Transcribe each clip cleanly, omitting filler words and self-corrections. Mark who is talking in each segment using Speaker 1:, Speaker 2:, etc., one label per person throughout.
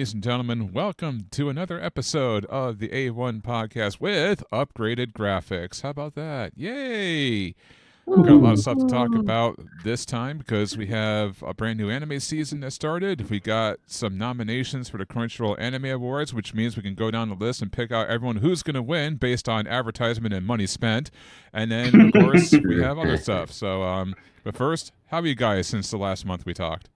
Speaker 1: ladies and gentlemen, welcome to another episode of the A-01 podcast with upgraded graphics. How about that? Yay! We've got a lot of stuff to talk about this time because we have a brand new anime season that started. We got some nominations for the Crunchyroll Anime Awards, which means we can go down the list and pick out everyone who's going to win based on advertisement and money spent. And then, of course, we have other stuff. So, but first, how are you guys since the last month we talked?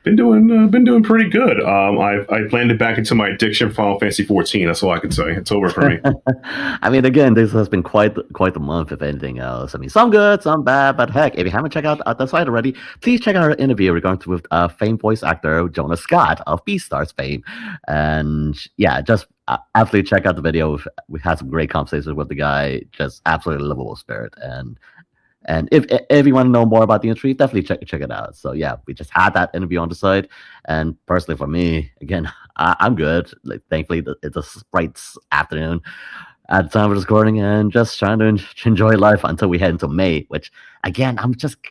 Speaker 2: Been doing pretty good. I've landed back into my addiction for Final Fantasy 14. That's all I can say. It's over for me.
Speaker 3: I mean, again, this has been quite a month, if anything else. I mean, some good, some bad, but heck, if you haven't checked out the site already, please check out our interview regarding with famed voice actor Jonah Scott of Beastars fame. And yeah, just absolutely check out the video. We had some great conversations with the guy. Just absolutely lovable spirit. And if you want to know more about the industry, definitely check it out. So yeah, we just had that interview on the side, and personally for me, again, I'm good. Like thankfully, it's a bright afternoon at the time of recording, and just trying to enjoy life until we head into May. Which again,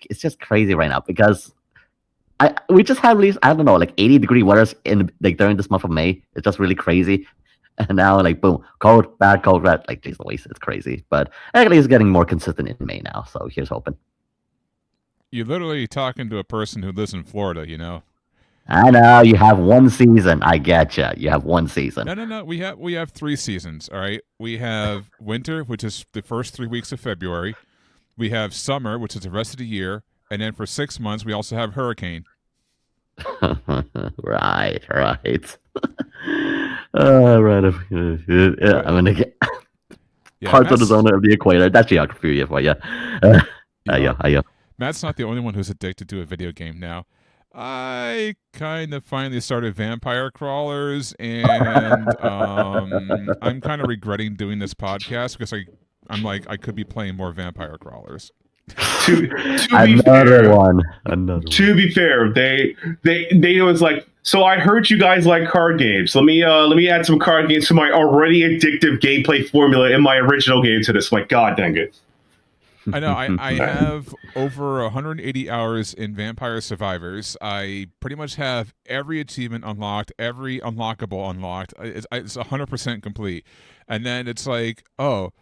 Speaker 3: it's just crazy right now because we just had released 80-degree weather in during this month of May. It's just really crazy. And now, boom, cold, bad, cold, red. Geez Louise, it's crazy. But actually, it's getting more consistent in May now. So here's hoping.
Speaker 1: You're literally talking to a person who lives in Florida, you know?
Speaker 3: I know, you have one season. I getcha. You have one season.
Speaker 1: No. We have 3 seasons, all right? We have winter, which is the first 3 weeks of February. We have summer, which is the rest of the year. And then for 6 months, we also have hurricane.
Speaker 3: Right. Right. I'm gonna get parts of the zone of the equator. That's geography for you. Yeah.
Speaker 1: Matt's not the only one who's addicted to a video game now. I kind of finally started Vampire Crawlers, and I'm kind of regretting doing this podcast because I'm like I could be playing more Vampire Crawlers.
Speaker 2: To be fair, they was like, so I heard you guys like card games. Let me add some card games to my already addictive gameplay formula in my original game to this. Like, God dang it.
Speaker 1: I know. I have over 180 hours in Vampire Survivors. I pretty much have every achievement unlocked, every unlockable unlocked. It's 100% complete. And then it's like, oh,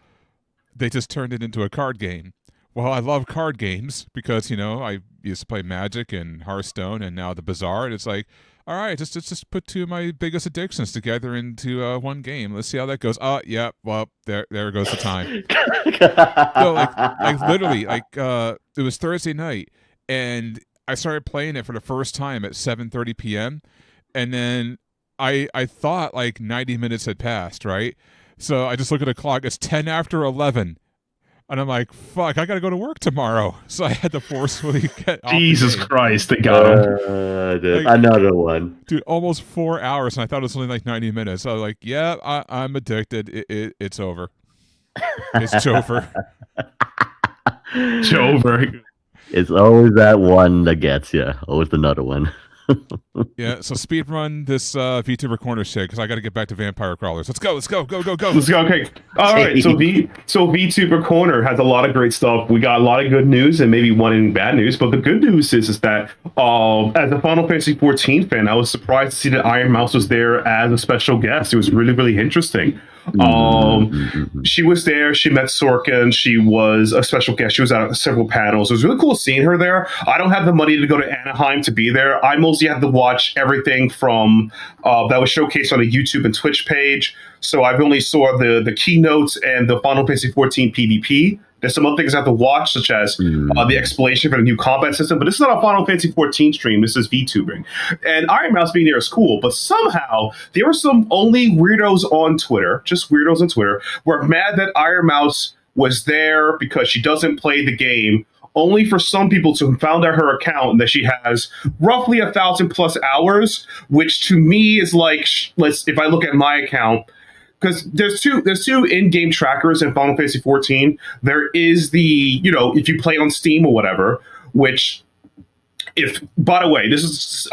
Speaker 1: they just turned it into a card game. Well, I love card games because, I used to play Magic and Hearthstone and now the Bazaar. And it's like, all right, just put 2 of my biggest addictions together into one game. Let's see how that goes. Yeah, well, there goes the time. Literally, it was Thursday night, and I started playing it for the first time at 7:30 p.m. And then I thought 90 minutes had passed, right? So I just look at the clock. It's 10 after 11. And I'm like, fuck, I got to go to work tomorrow. So I had to forcefully get off.
Speaker 2: Jesus Christ, they got him.
Speaker 3: Another one.
Speaker 1: Dude, almost 4 hours, and I thought it was only 90 minutes. So I was like, yeah, I'm addicted. It's over. It's over.
Speaker 2: It's over.
Speaker 3: It's always that one that gets you. Always another one.
Speaker 1: Yeah, so speed run this VTuber corner shit because I got to get back to Vampire Crawlers. Let's go.
Speaker 2: Let's go. Okay. All right. So VTuber corner has a lot of great stuff. We got a lot of good news and maybe one in bad news. But the good news is that as a Final Fantasy 14 fan, I was surprised to see that Iron Mouse was there as a special guest. It was really, really interesting. She was there. She met Sorkin. She was a special guest. She was at several panels. It was really cool seeing her there. I don't have the money to go to Anaheim to be there. I mostly had to watch everything from that was showcased on the YouTube and Twitch page. So I've only saw the keynotes and the Final Fantasy 14 PvP. There's some other things I have to watch, such as the explanation for the new combat system. But this is not a Final Fantasy 14 stream. This is VTubing. And Iron Mouse being there is cool. But somehow, there were some only weirdos on Twitter, just weirdos on Twitter, were mad that Iron Mouse was there because she doesn't play the game, only for some people to have found out her account and that she has roughly 1,000+ hours, which to me is like, if I look at my account, because there's two in-game trackers in Final Fantasy 14. There is the, if you play on Steam or whatever, which by the way, this is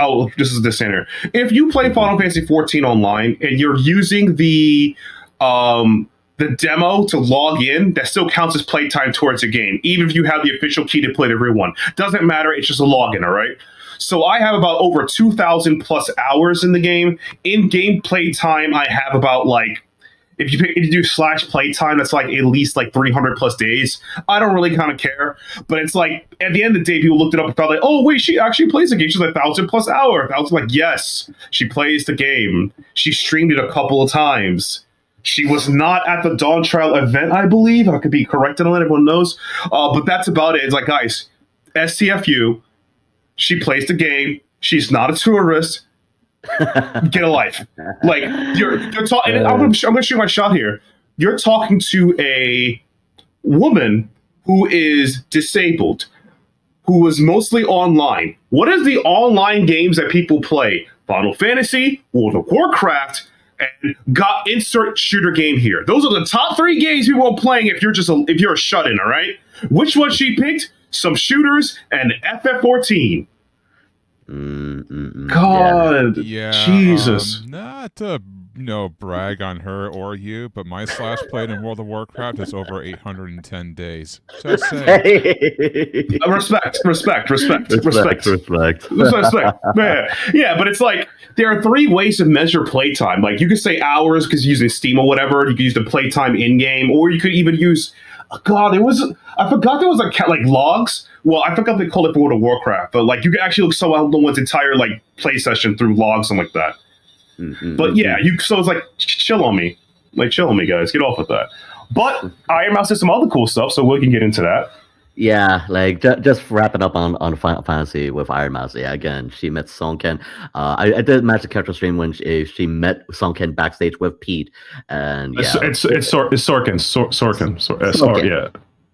Speaker 2: this center. If you play Final Fantasy 14 online and you're using the demo to log in, that still counts as playtime towards the game, even if you have the official key to play everyone. Doesn't matter, it's just a login, all right? So I have about over 2,000 plus hours in the game. In game play time, I have about like, if you do slash play time, that's like at least like 300 plus days. I don't really kind of care, but it's like at the end of the day, people looked it up and felt like, oh wait, she actually plays the game. She's 1,000 plus hours. I was like, yes, she plays the game. She streamed it a couple of times. She was not at the Dawn Trial event, I believe. I could be corrected on that. Everyone knows, but that's about it. It's like, guys, STFU. She plays the game. She's not a tourist. Get a life. Like you're talking. I'm going to shoot my shot here. You're talking to a woman who is disabled, who is mostly online. What is the online games that people play? Final Fantasy, World of Warcraft, and got insert shooter game here. Those are the top 3 games people are playing if you're a shut-in. All right. Which one she picked? Some shooters and FF14. God,
Speaker 1: yeah,
Speaker 2: Jesus.
Speaker 1: Not to brag on her or you, but my slash played in World of Warcraft is over 810 days. Just saying.
Speaker 2: Respect. Yeah, but it's like there are 3 ways to measure playtime. Like you could say hours because you're using Steam or whatever. You could use the playtime in game, or you could even use. God, I forgot there was like logs. Well, I forgot they called it for World of Warcraft, but like you can actually look someone's entire like play session through logs and like that. But yeah, so it's like chill on me, guys, get off with that. But Iron Mouse did some other cool stuff, so we can get into that.
Speaker 3: Yeah, like just wrapping up on Final Fantasy with Iron Mouse. Yeah, again, she met Sonken. I did match the character stream when she met Sonken backstage with Pete, and yeah,
Speaker 2: it's Sorkin.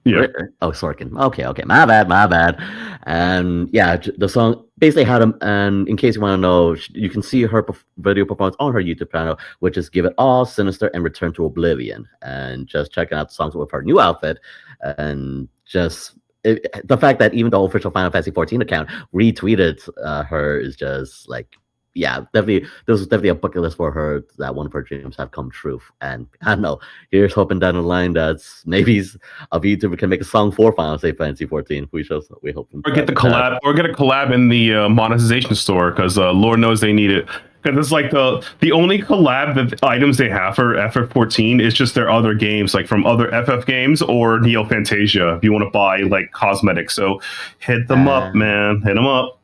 Speaker 2: Yeah.
Speaker 3: Oh, Sorkin. Okay. My bad. And yeah, the song basically had him. And in case you want to know, you can see her video performance on her YouTube channel, which is "Give It All, Sinister, and Return to Oblivion." And just checking out the songs with her new outfit, and just the fact that even the official Final Fantasy 14 account retweeted her is just like. Yeah, definitely. This was definitely a bucket list for her. That one of her dreams have come true, and I don't know. Here's hoping down the line that maybe a VTuber can make a song for Final Fantasy 14. We hope.
Speaker 2: Or get the collab, or get a collab in the monetization store because Lord knows they need it. Because it's like the only collab that items they have for FF14 is just their other games, like from other FF games or Neo Fantasia. If you want to buy like cosmetics, so hit them up, man. Hit them up.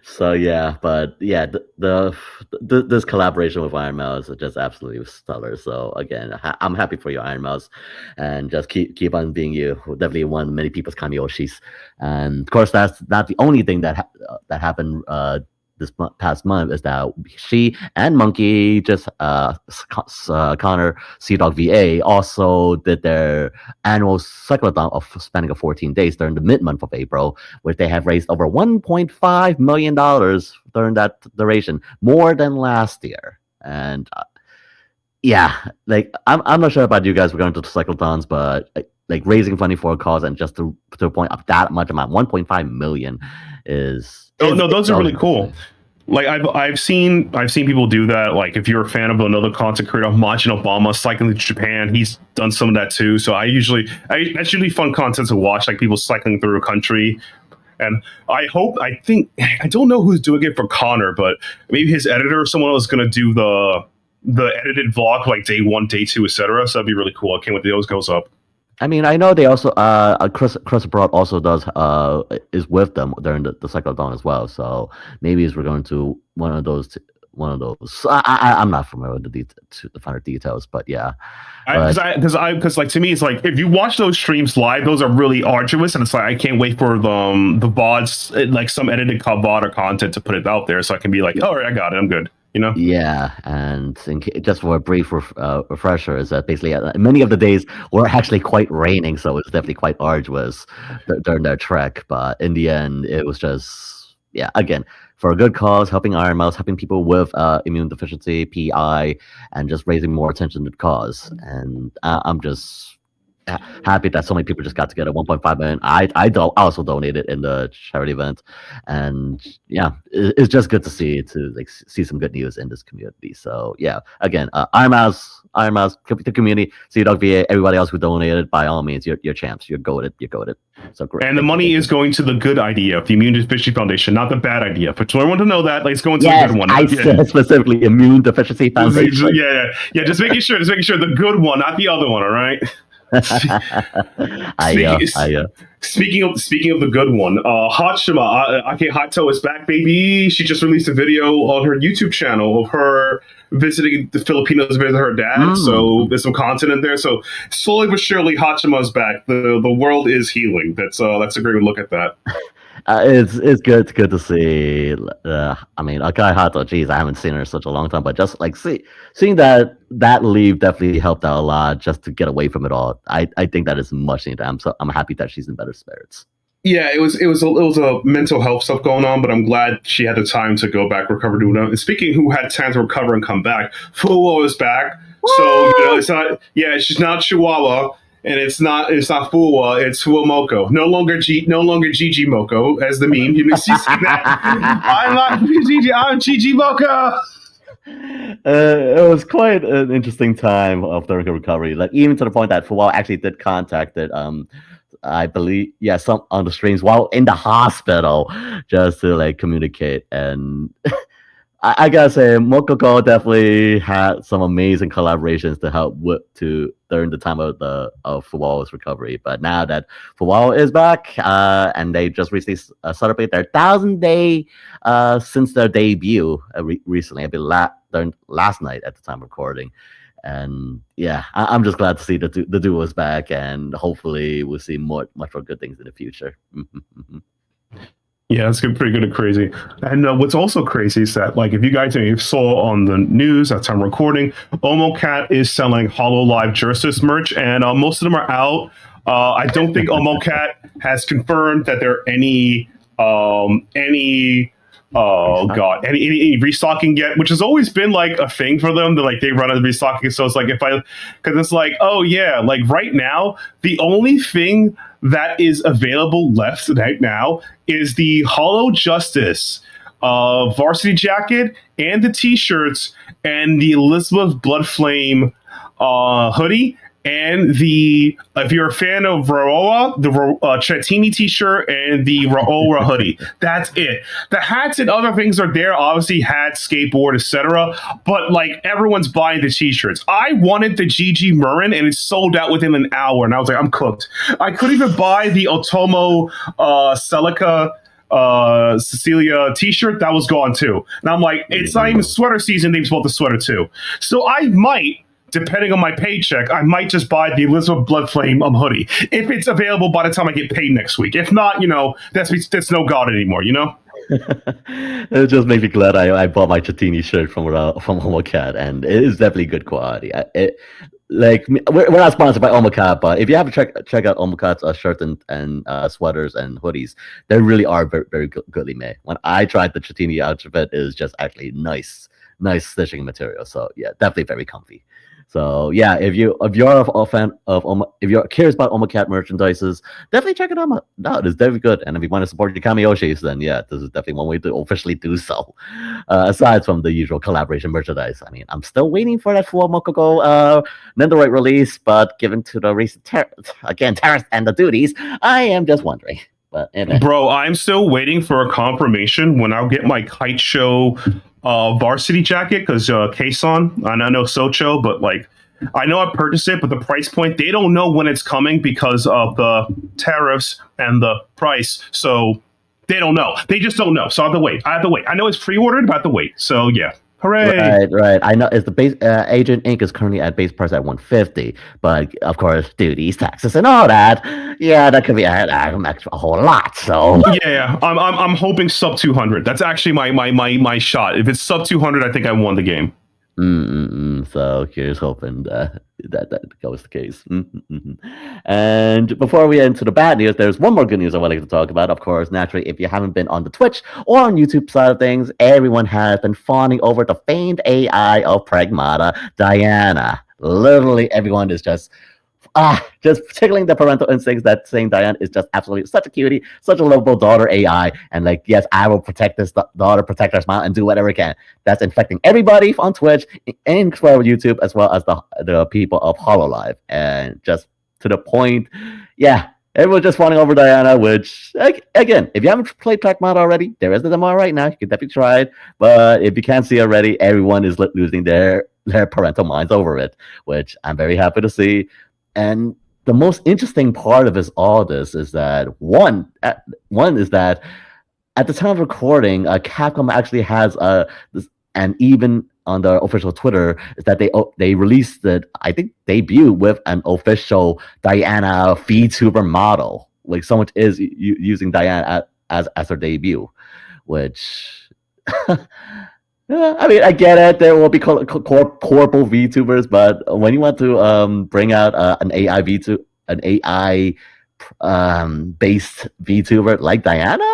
Speaker 3: So yeah, but yeah, this collaboration with Iron Mouse is just absolutely stellar. So again, I'm happy for you, Iron Mouse, and just keep on being you. Definitely one of many people's Kamioshis, and of course that's not the only thing that happened. This past month is that she and Monkey, just Connor, Sea Dog VA, also did their annual cyclothon of spanning of 14 days during the mid-month of April, which they have raised over $1.5 million during that duration, more than last year. And yeah, like I'm not sure about you guys regarding to the cyclothons, but like raising money for a cause and just to the point of that much amount, 1.5 million is.
Speaker 2: Oh no, those are really cool. Like I've seen people do that. Like if you're a fan of another content creator, Machin Obama cycling to Japan, he's done some of that too. So that's usually fun content to watch, like people cycling through a country. And I don't know who's doing it for Connor, but maybe his editor or someone else is going to do the edited vlog, like day 1, day 2, etc. So that'd be really cool. I can't wait till those goes up.
Speaker 3: I mean, I know they also Chris Abroad also does is with them during the cyclothon as well. So maybe we're going to one of those. I'm not familiar with the finer details, but yeah.
Speaker 2: Because like to me, it's like if you watch those streams live, those are really arduous, and it's like I can't wait for the VODs, like some edited VOD or content to put it out there, so I can be like, all right, I got it, I'm good. You know?
Speaker 3: Yeah, and just for a brief refresher, is that basically many of the days were actually quite raining, so it's definitely quite arduous during their trek. But in the end, it was just again for a good cause, helping Iron Mouse, helping people with immune deficiency, PI, and just raising more attention to the cause. And I'm just happy that so many people just got together. 1.5 million. I also donated in the charity event, and yeah, it's just good to see some good news in this community. So yeah, again, Iron Mouse, Iron Mouse, the community, CDog VA, everybody else who donated. By all means, you're champs. You're goated. So great.
Speaker 2: And the money is going to the good idea of the Immune Deficiency Foundation, not the bad idea. But everyone to know that, like, it's going to the good one.
Speaker 3: I said specifically Immune Deficiency Foundation.
Speaker 2: Yeah. Just making sure the good one, not the other one. All right. Speaking of the good one, Hachima, Hato is back, baby. She just released a video on her YouTube channel of her visiting the Filipinos with her dad. So there's some content in there. So slowly but surely, Hachima's back. The world is healing. That's a great look at that.
Speaker 3: It's good. It's good to see. I mean, Akai Hato, geez, I haven't seen her in such a long time, but just like seeing that leave definitely helped out a lot just to get away from it all. I think that is much needed. I'm happy that she's in better spirits.
Speaker 2: Yeah, it was a mental health stuff going on, but I'm glad she had the time to go back, recover, do it. And speaking who had time to recover and come back, Fuwo is back. Woo! So it's not. Yeah, she's not Chihuahua. And it's not Fuwa, it's Fuwamoko. No longer Gigi Moko as the meme. You see that? I'm not Gigi, I'm Gigi Moko.
Speaker 3: It was quite an interesting time of the recovery. Like even to the point that Fuwa actually did contact it. I believe, some on the streams while in the hospital, just to like communicate. And I gotta say, Mokoko definitely had some amazing collaborations to help during the time of Fuwao's recovery. But now that Fuwao is back, and they just recently celebrate their 1,000-day since their debut recently, I believe last night at the time of recording. And yeah, I'm just glad to see the duo is back, and hopefully we'll see much more good things in the future.
Speaker 2: Yeah, that's pretty good and crazy. And what's also crazy is that, like, if you guys saw on the news at time recording, OmoCat is selling Hololive Justice merch, and most of them are out. I don't think OmoCat has confirmed that there are any restocking yet, which has always been like a thing for them. They run out of restocking. So it's like because it's like, oh yeah, like right now the only thing that is available left right now is the Hollow Justice varsity jacket and the t-shirts and the Elizabeth Bloodflame hoodie. And if you're a fan of Raoa, the Chatini t-shirt and the Raoa hoodie. That's it. The hats and other things are there, obviously hats, skateboard, etc. But like everyone's buying the t-shirts. I wanted the Gigi Murrin and it sold out within an hour. And I was like, I'm cooked. I couldn't even buy the Otomo Celica Cecilia t-shirt. That was gone too. And I'm like, it's not even sweater season. They've bought the sweater too. So I might, depending on my paycheck, I might just buy the Elizabeth Bloodflame hoodie if it's available by the time I get paid next week. If not, that's no god anymore.
Speaker 3: It just makes me glad I bought my Chatini shirt from OmoCat, and it is definitely good quality. We're not sponsored by OmoCat, but if you have to check out OmoCat's shirts and sweaters and hoodies, they really are very, very goodly made. When I tried the Chatini outfit, it is just actually nice stitching material. So yeah, definitely very comfy. So yeah, if you're a fan of if you're curious about OmoCat merchandises, definitely check it out. No, it's definitely good. And if you want to support your Kamiyoshis, then yeah, this is definitely one way to officially do so. Aside from the usual collaboration merchandise, I mean, I'm still waiting for that Fuwa Mokoko Nendoroid release, but given to the recent tariffs and the duties, I am just wondering. But anyway.
Speaker 2: Bro, I'm still waiting for a confirmation when I'll get my Kite Show varsity jacket, because Kason, and I know Socho, but like I know I purchased it, but the price point, they don't know when it's coming because of the tariffs and the price. So they don't know. They just don't know. So I have to wait. I know it's pre-ordered, but I have to wait. So yeah. Hooray!
Speaker 3: Right. I know it's the base. Agent Inc. is currently at base price at $150, but of course, duties, taxes, and all that. Yeah, that could be a whole lot. So
Speaker 2: yeah, I'm hoping sub 200. That's actually my shot. If it's sub 200, I think I won the game.
Speaker 3: So here's hoping that goes the case. And before we get into the bad news, there's one more good news I would like to talk about. Of course, naturally, if you haven't been on the Twitch or on YouTube side of things, everyone has been fawning over the famed AI of Pragmata, Diana. Literally, everyone is just just tickling the parental instincts that saying Diane is just absolutely such a cutie, such a lovable daughter AI, and like, yes, I will protect this daughter, protect her smile, and do whatever I can. That's infecting everybody on Twitch and YouTube, as well as the people of HoloLive, and just to the point, yeah. Everyone's just fawning over Diana, which, again, if you haven't played Trackmod already, there is a demo right now. You can definitely try it. But if you can't see already, everyone is losing their parental minds over it, which I'm very happy to see. And the most interesting part of all this is that one is that at the time of recording, Capcom actually has and even on their official Twitter is that they released the, I think, debut with an official Diana VTuber model. Like someone is using Diana as their debut, which I mean, I get it. There will be corporal VTubers, but when you want to bring out an AI based VTuber like Diana,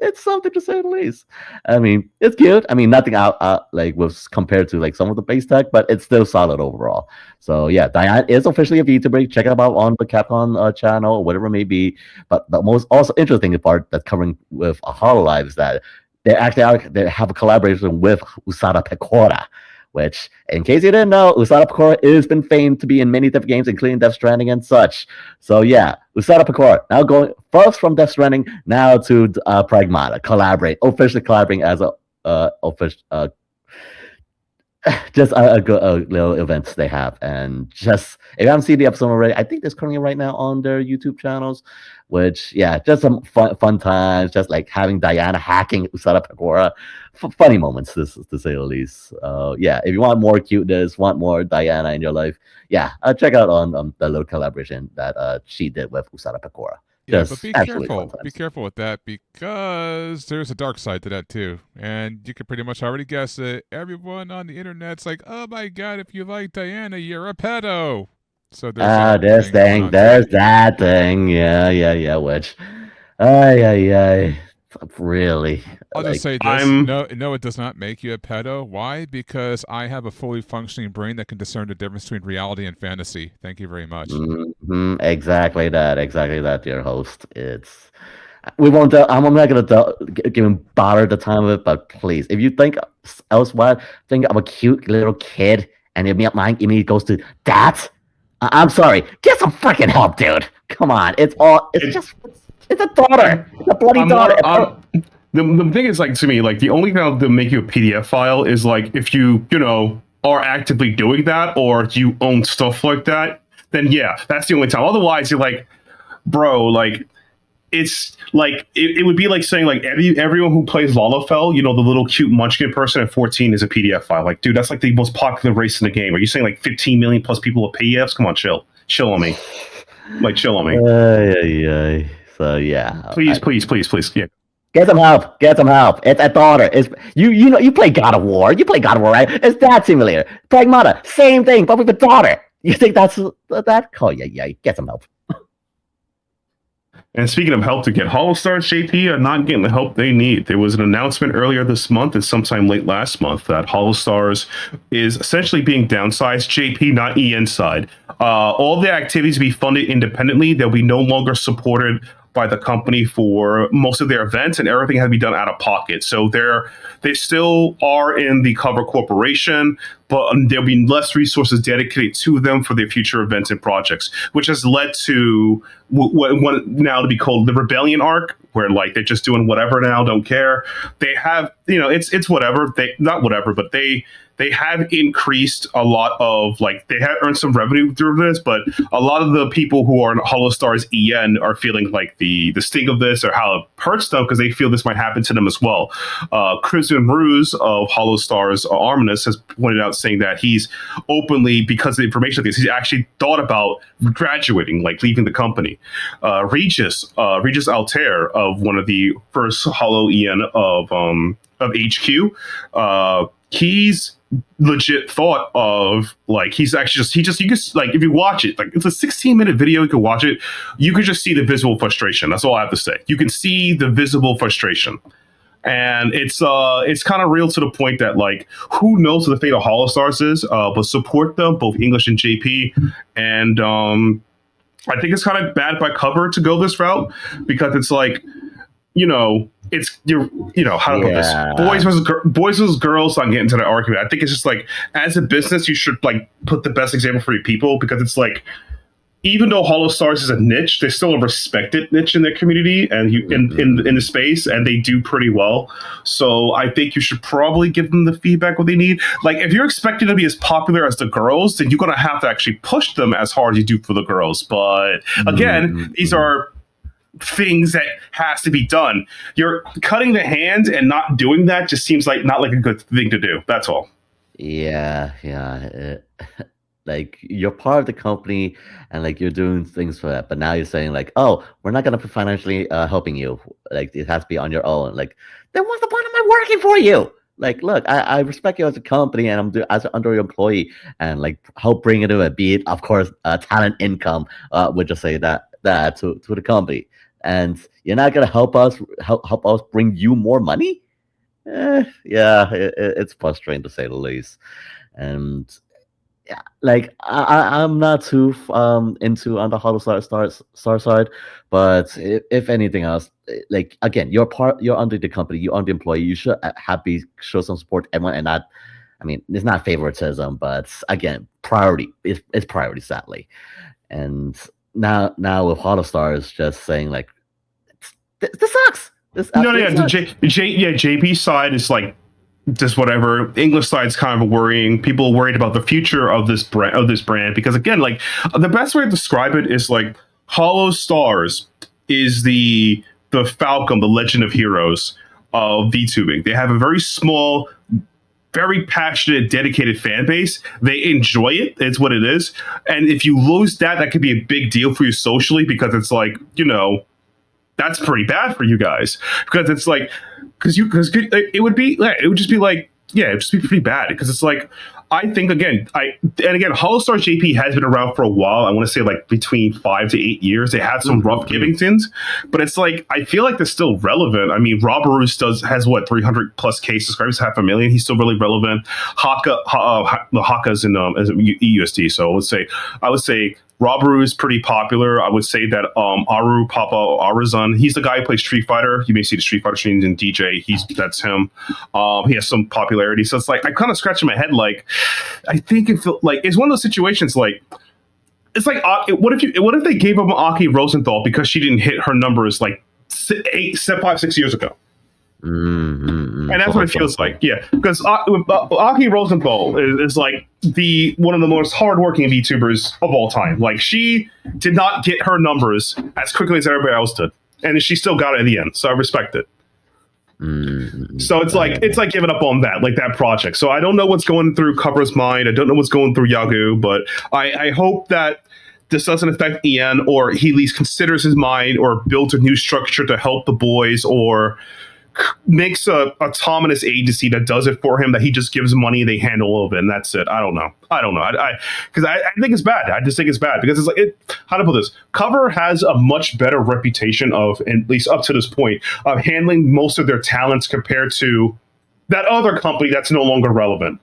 Speaker 3: it's something to say the least. I mean, it's cute. I mean, nothing out like was compared to like some of the base tech, but it's still solid overall. So yeah, Diana is officially a VTuber. Check it out on the Capcom channel, or whatever it may be. But the most also interesting part that's covering with a HoloLive is that they have a collaboration with Usada Pecora, which, in case you didn't know, Usada Pecora has been famed to be in many different games, including Death Stranding and such. So yeah, Usada Pecora now going first from Death Stranding now to Pragmata, officially collaborating as a official. Just a good little events they have, and just if you haven't seen the episode already, I think it's currently right now on their YouTube channels. Which, yeah, just some fun times, just like having Diana hacking Usada Pecora, funny moments to say the least. Yeah, if you want more cuteness, want more Diana in your life, yeah, check out on the little collaboration that she did with Usada Pecora.
Speaker 1: Yeah, but be careful. Be careful with that, because there's a dark side to that too. And you can pretty much already guess it. Everyone on the internet's like, oh my god, if you like Diana, you're a pedo. So there's
Speaker 3: there's that thing. Yeah, which really.
Speaker 1: I'll just say this. No, it does not make you a pedo. Why? Because I have a fully functioning brain that can discern the difference between reality and fantasy. Thank you very much.
Speaker 3: Mm-hmm. Exactly that, dear host. We won't. I'm not gonna give him bother the time of it, but please, if you think elsewhere, think I'm a cute little kid, and if your mind immediately goes to that, I'm sorry. Get some freaking help, dude. Come on. It's a daughter. It's a bloody daughter.
Speaker 2: The thing is, like, to me, like, the only thing to make you a PDF file is, like, if you are actively doing that, or you own stuff like that, then yeah, that's the only time. Otherwise, you're like, bro, like, it's like, it would be like saying, like, everyone who plays Lalafell, the little cute munchkin person at 14 is a PDF file. Like, dude, that's like the most popular race in the game. Are you saying like 15 million plus people are PDFs? Come on, chill on me. Like, chill on me.
Speaker 3: So yeah.
Speaker 2: Please. Yeah.
Speaker 3: Get some help. It's a daughter. It's you play God of War. You play God of War, right? It's that simulator. Pragmata, same thing, but with a daughter. You think that's that? Oh yeah. Get some help.
Speaker 2: And speaking of help to get HoloStars, JP are not getting the help they need. There was an announcement earlier this month and sometime late last month that HoloStars is essentially being downsized. JP, not EN side. All the activities will be funded independently. They'll be no longer supported by the company for most of their events, and everything has to be done out of pocket. So they still are in the cover corporation, but there'll be less resources dedicated to them for their future events and projects, which has led to what now to be called the Rebellion arc, where like they're just doing whatever now, don't care. They have, it's whatever. They have increased a lot of, like, they have earned some revenue through this, but a lot of the people who are in HoloStars EN are feeling like the sting of this, or how it hurts them, because they feel this might happen to them as well. Crimson Ruse of HoloStars Arminus has pointed out, saying that he's openly, because of the information of this, he's actually thought about graduating, like leaving the company. Regis Altair of one of the first Holo EN of HQ, he's legit thought of, like, he's actually you can, like, if you watch it, like, it's a 16-minute video, you can watch it, you can just see the visible frustration. That's all I have to say. You can see the visible frustration. And it's kind of real to the point that like who knows what the fate of Holostars is, but support them, both English and JP. And I think it's kind of bad by cover to go this route because it's like, it's how to put this, boys versus girls. So I'm getting to the argument. I think it's just like as a business, you should like put the best example for your people because it's like, even though Holostars is a niche, they're still a respected niche in their community and in the space, and they do pretty well. So I think you should probably give them the feedback what they need. Like if you're expecting to be as popular as the girls, then you're gonna have to actually push them as hard as you do for the girls. But again, these are things that has to be done. You're cutting the hand and not doing that just seems like not like a good thing to do. That's all.
Speaker 3: Yeah. Like you're part of the company and like you're doing things for that, but now you're saying like, oh, we're not gonna be financially helping you. Like it has to be on your own. Like then what's the point of my working for you? Like, look, I respect you as a company and I'm as an under employee and like help bring into it. Be it of course talent income. Would just say that to the company, and you're not gonna help us bring you more money. It's frustrating to say the least, and. Yeah, like I'm not too into on the Hollow Star side, but if anything else, like again, you're under the company, you're under the employee, you should show some support to everyone, and not, I mean, it's not favoritism, but again, priority is priority, sadly, and now with Hollow Stars just saying like, this sucks.
Speaker 2: JP side is like. Just whatever. English side's kind of worrying. People worried about the future of this brand because again, like the best way to describe it is like Hollow Stars is the Falcon, the Legend of Heroes of VTubing. They have a very small, very passionate, dedicated fan base. They enjoy it. It's what it is. And if you lose that, that could be a big deal for you socially because it's like, that's pretty bad for you guys because it's like because it would just be like it'd just be pretty bad because it's like I think again Hollow-Star JP has been around for a while. I want to say like between 5 to 8 years. They had some rough Givingtons, but it's like I feel like they're still relevant. I mean, Rob Roos has what 300 plus K subscribers, 500,000. He's still really relevant. Haka's in EUSD, so I would say. Robaru is pretty popular. I would say that Aru Papa Aruzan, he's the guy who plays Street Fighter. You may see the Street Fighter streams in DJ. That's him. He has some popularity. So it's like I'm kind of scratching my head. Like I think it's one of those situations. Like it's like what if they gave him Aki Rosenthal because she didn't hit her numbers like 6 years ago. And that's what it feels like, yeah. Because Aki Rosenthal is like one of the most hardworking VTubers of all time. Like she did not get her numbers as quickly as everybody else did, and she still got it in the end. So I respect it. So it's like giving up on that project. So I don't know what's going through Cover's mind. I don't know what's going through Yagu, but I hope that this doesn't affect Ian, or he at least considers his mind, or builds a new structure to help the boys, or makes a autonomous agency that does it for him, that he just gives money, they handle all of it, and that's it. I don't know. Because I think it's bad. I just think it's bad because it's like how to put this. Cover has a much better reputation of, at least up to this point, of handling most of their talents compared to that other company that's no longer relevant.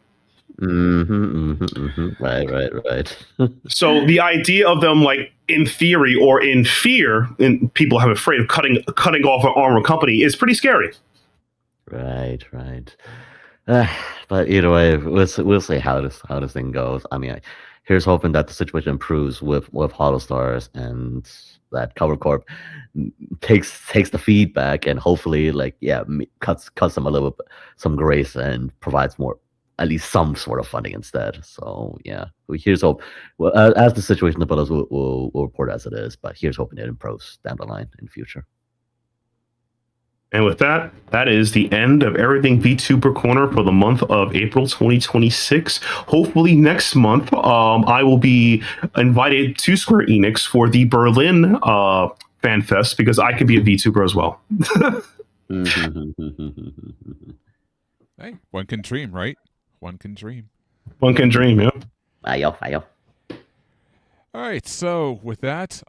Speaker 3: Right.
Speaker 2: So the idea of them, like in theory or in fear, and people have afraid of cutting off an arm or company, is pretty scary.
Speaker 3: Right. But either way, we'll see how this thing goes. I mean, here's hoping that the situation improves with Hollow Stars, and that Cover Corp takes the feedback and hopefully cuts them a little bit some grace and provides more, at least some sort of funding instead. So yeah, here's hope. Well, as the situation develops, we'll report as it is. But here's hoping it improves down the line in the future.
Speaker 2: And with that is the end of everything VTuber Corner for the month of April 2026. Hopefully next month, I will be invited to Square Enix for the Berlin Fan Fest, because I could be a VTuber as well.
Speaker 1: Hey, one can dream, right? One can dream.
Speaker 2: One can dream, yeah.
Speaker 3: Ayo.
Speaker 1: All right, so with that,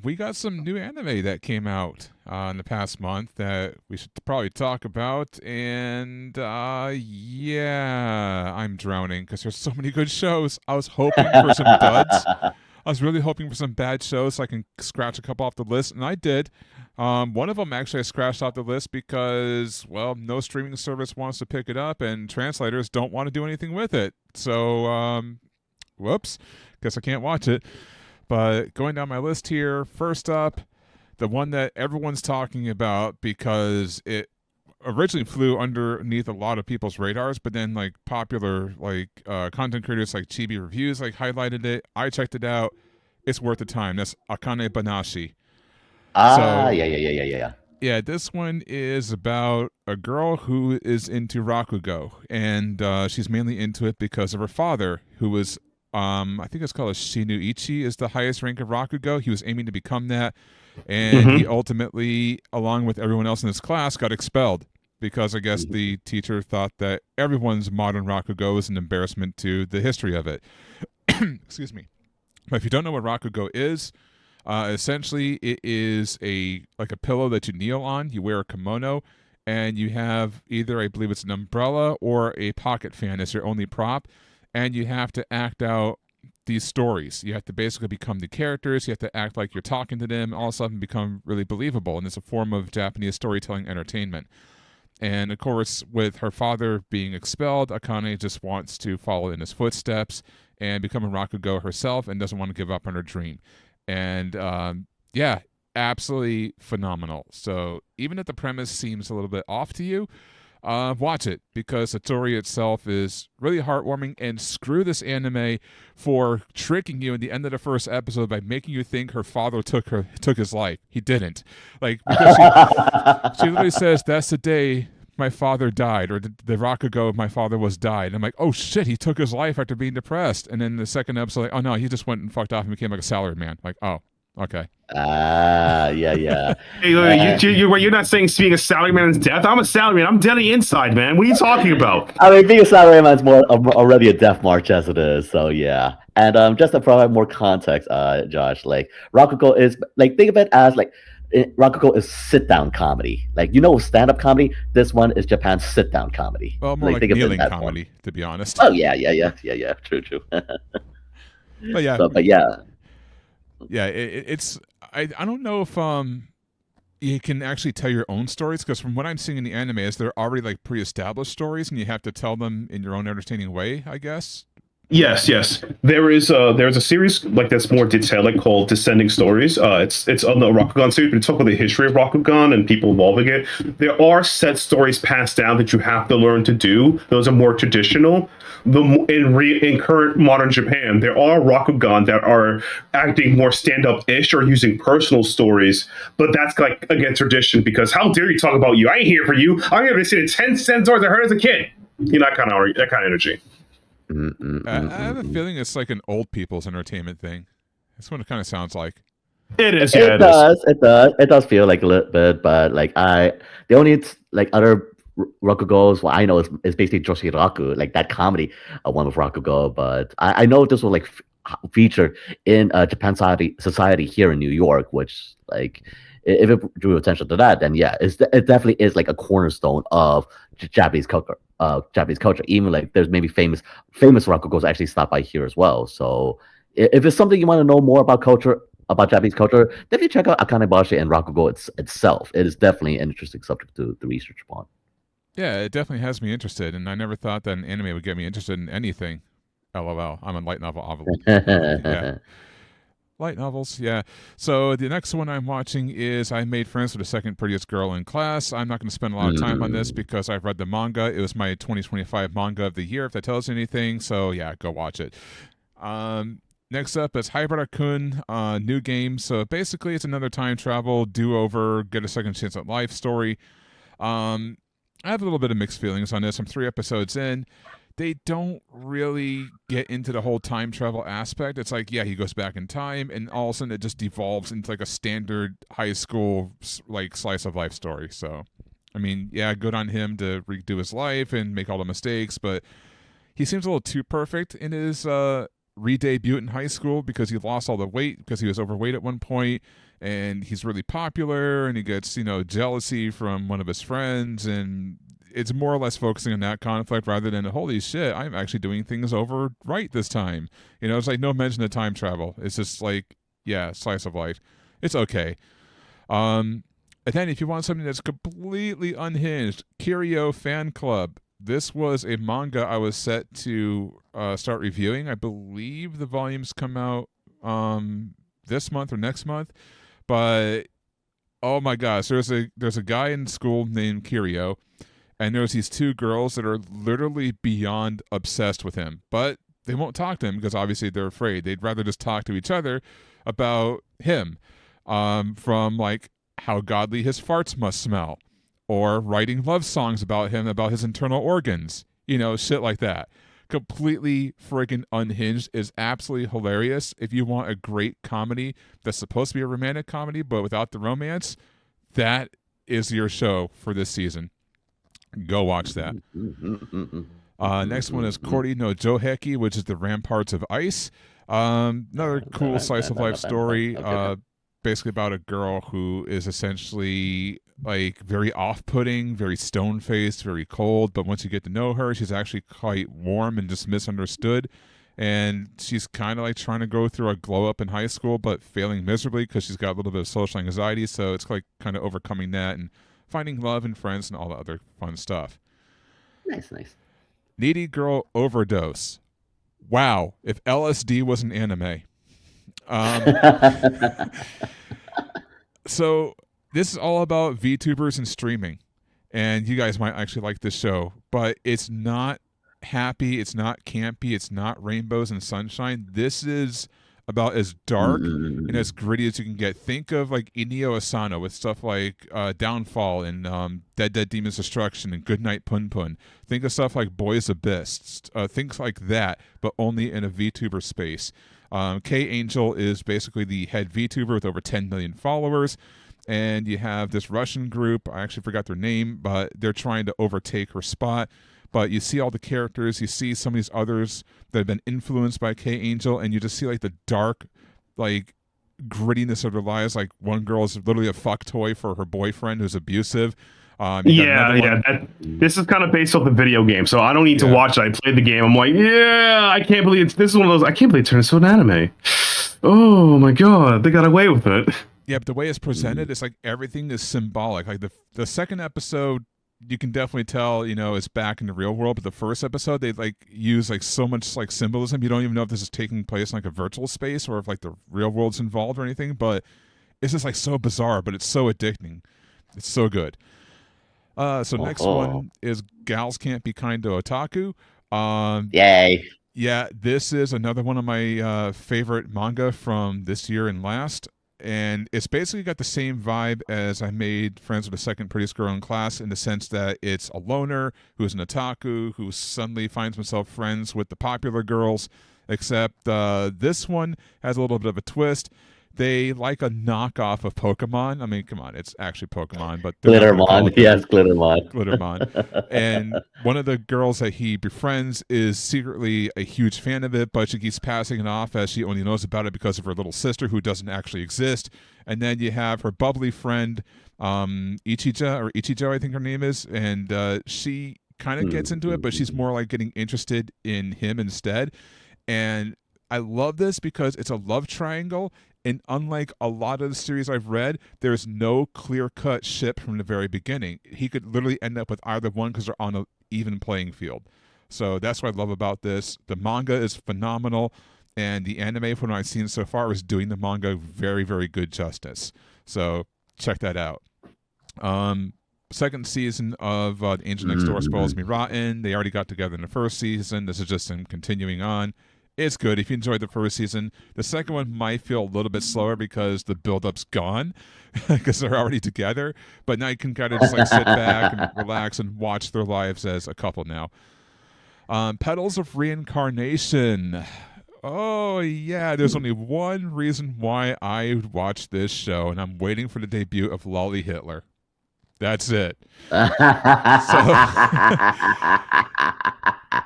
Speaker 1: we got some new anime that came out in the past month that we should probably talk about, and yeah, I'm drowning because there's so many good shows. I was hoping for some duds. I was really hoping for some bad shows so I can scratch a couple off the list, and I did. One of them actually I scratched off the list because, well, no streaming service wants to pick it up, and translators don't want to do anything with it. So, whoops, guess I can't watch it. But going down my list here, first up, the one that everyone's talking about because it originally flew underneath a lot of people's radars, but then like popular content creators like Chibi Reviews like highlighted it. I checked it out. It's worth the time. That's Akane Banashi. So
Speaker 3: Yeah.
Speaker 1: yeah, this one is about a girl who is into Rakugo, and she's mainly into it because of her father, who was, I think it's called a Shinuichi, is the highest rank of Rakugo. He was aiming to become that, and he ultimately, along with everyone else in his class, got expelled because I guess the teacher thought that everyone's modern Rakugo is an embarrassment to the history of it. Excuse me. But if you don't know what Rakugo is, essentially it is a pillow that you kneel on. You wear a kimono, and you have either, I believe it's an umbrella or a pocket fan as your only prop, and you have to act out these stories. You have to basically become the characters. You have to act like you're talking to them, all of a sudden become really believable. And it's a form of Japanese storytelling entertainment. And of course, with her father being expelled, Akane just wants to follow in his footsteps and become a Rakugo herself and doesn't want to give up on her dream. And yeah, absolutely phenomenal. So even if the premise seems a little bit off to you, watch it because the story itself is really heartwarming. And screw this anime for tricking you in the end of the first episode by making you think her father took his life. He didn't. Like, because she literally says that's the day my father died, or the Rakugo of my father was died. And I'm like, oh shit, he took his life after being depressed. And then the second episode, like, oh no, he just went and fucked off and became like a salary man. Like, oh, okay.
Speaker 3: Yeah.
Speaker 2: Hey, you're not saying being a salaryman is death. I'm a salaryman. I'm dead on the inside, man. What are you talking about?
Speaker 3: I mean, being a salaryman's more already a death march as it is, so yeah. And just to provide more context, Josh, like Rakugo is like think of it as like Rakugo is sit down comedy. Like stand up comedy. This one is Japan's sit down comedy.
Speaker 1: Well, more like kneeling comedy, to be honest.
Speaker 3: Oh yeah. True.
Speaker 1: But yeah,
Speaker 3: but yeah.
Speaker 1: Yeah, it's I don't know if you can actually tell your own stories, because from what I'm seeing in the anime is they're already like pre-established stories and you have to tell them in your own entertaining way, I guess.
Speaker 2: Yes. There's a series like that's more detailed, like called Descending Stories. It's on the Rakugan series, but it's talking about the history of Rakugan and people evolving it. There are set stories passed down that you have to learn to do. Those are more traditional. In current modern Japan, there are Rakugan that are acting more stand-up-ish or using personal stories, but that's like against tradition because how dare you talk about you? I ain't here for you. I'm here to say the 10 cent stories I heard as a kid. You know, that kind of energy.
Speaker 1: I have a feeling it's like an old people's entertainment thing. That's what it kind of sounds like.
Speaker 2: It is.
Speaker 3: It does feel like a little bit, but like the only like other Rakugos, well, I know it's basically Joshi Raku, like that comedy one with Rakugo, but I know this was like featured in Japan society here in New York, which like if it drew attention to that, then yeah, it definitely is like a cornerstone of Japanese culture. Even like there's maybe famous Rakugos actually stop by here as well. So if it's something you want to know more about Japanese culture, definitely check out Akanebashi and Rakugo itself. It is definitely an interesting subject to research upon.
Speaker 1: Yeah, it definitely has me interested, and I never thought that an anime would get me interested in anything. LOL. I'm a light novel. Yeah. Light novels, yeah. So the next one I'm watching is I Made Friends with the Second Prettiest Girl in Class. I'm not going to spend a lot of time on this because I've read the manga. It was my 2025 manga of the year, if that tells you anything. So yeah, go watch it. Next up is Haibara-kun, new game. So basically it's another time travel, do-over, get a second chance at life story. I have a little bit of mixed feelings on this. I'm 3 episodes in. They don't really get into the whole time travel aspect. It's like, yeah, he goes back in time, and all of a sudden it just devolves into like a standard high school like slice of life story. So, I mean, yeah, good on him to redo his life and make all the mistakes, but he seems a little too perfect in his re-debut in high school because he lost all the weight because he was overweight at one point, and he's really popular, and he gets jealousy from one of his friends, and it's more or less focusing on that conflict rather than holy shit, I'm actually doing things over right this time. It's like no mention of time travel. It's just like, yeah, slice of life. It's okay. And then if you want something that's completely unhinged, Kiryu Fan Club. This was a manga I was set to start reviewing. I believe the volumes come out this month or next month. But oh my gosh, there's a guy in school named Kiryu, and there's these two girls that are literally beyond obsessed with him. But they won't talk to him because obviously they're afraid. They'd rather just talk to each other about him, from like how godly his farts must smell, or writing love songs about him, about his internal organs, shit like that. Completely friggin' unhinged, is absolutely hilarious. If you want a great comedy that's supposed to be a romantic comedy but without the romance, that is your show for this season. Go watch that. Next one is Kordi no Joheki, which is the Ramparts of Ice. Another cool slice of life story. Basically about a girl who is essentially like very off-putting, very stone-faced, very cold, but once you get to know her, she's actually quite warm and just misunderstood, and she's kind of like trying to go through a glow-up in high school but failing miserably because she's got a little bit of social anxiety, so it's like kind of overcoming that and finding love and friends and all the other fun stuff.
Speaker 3: Nice.
Speaker 1: Needy Girl Overdose. Wow, if LSD was an anime. So this is all about VTubers and streaming, and you guys might actually like this show, but it's not happy, it's not campy, it's not rainbows and sunshine. This is about as dark and as gritty as you can get. Think of like Inio Asano with stuff like Downfall and Dead Demon's Destruction and Goodnight Pun Pun. Think of stuff like Boys Abyss, things like that, but only in a VTuber space. K Angel is basically the head VTuber with over 10 million followers, and you have this Russian group, I actually forgot their name, but they're trying to overtake her spot. But you see all the characters, you see some of these others that have been influenced by K Angel, and you just see like the dark, like grittiness of their lives. Like one girl is literally a fuck toy for her boyfriend who's abusive.
Speaker 2: This is kind of based off the video game, so I don't need to watch it. I played the game. I'm like, I can't believe this is one of those. I can't believe it turned into an anime. Oh my god, they got away with it.
Speaker 1: Yeah, but the way it's presented, it's like everything is symbolic. Like the second episode, you can definitely tell, it's back in the real world. But the first episode, they like use like so much like symbolism. You don't even know if this is taking place in like a virtual space or if like the real world's involved or anything. But it's just like so bizarre, but it's so addicting. It's so good. So next one is Gals Can't Be Kind to Otaku.
Speaker 3: Yay.
Speaker 1: Yeah, this is another one of my favorite manga from this year and last. And it's basically got the same vibe as I made friends with the second prettiest girl in class, in the sense that it's a loner who's an otaku who suddenly finds himself friends with the popular girls, except this one has a little bit of a twist. They like a knockoff of Pokemon. I mean, come on, it's actually Pokemon, but
Speaker 3: Glittermon, yes, Glittermon.
Speaker 1: Glittermon. And one of the girls that he befriends is secretly a huge fan of it, but she keeps passing it off as she only knows about it because of her little sister who doesn't actually exist. And then you have her bubbly friend, Ichijo, I think her name is, and she kind of gets into it, but she's more like getting interested in him instead. And I love this because it's a love triangle. And unlike a lot of the series I've read, there's no clear-cut ship from the very beginning. He could literally end up with either one because they're on an even playing field. So that's what I love about this. The manga is phenomenal, and the anime, from what I've seen so far, is doing the manga very, very good justice. So check that out. Second season of The Angel Next Door Spoils Me Rotten. They already got together in the first season. This is just them continuing on. It's good if you enjoyed the first season. The second one might feel a little bit slower because the build-up's gone because they're already together. But now you can kind of just like sit back and relax and watch their lives as a couple now. Petals of Reincarnation. Oh, yeah. There's only one reason why I watch this show, and I'm waiting for the debut of Lolly Hitler. That's it. So,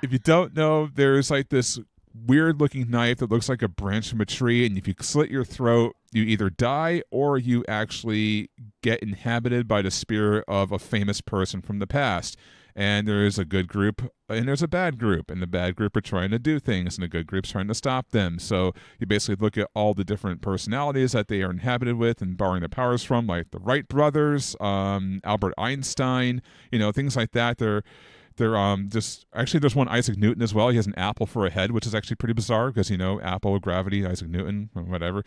Speaker 1: if you don't know, there's like this weird looking knife that looks like a branch from a tree, and if you slit your throat, you either die or you actually get inhabited by the spirit of a famous person from the past. And there is a good group and there's a bad group, and the bad group are trying to do things and the good group's trying to stop them. So you basically look at all the different personalities that they are inhabited with and borrowing their powers from, like the Wright brothers, Albert Einstein, things like that. They're just actually there's one Isaac Newton as well. He has an apple for a head, which is actually pretty bizarre because apple, gravity, Isaac Newton, whatever.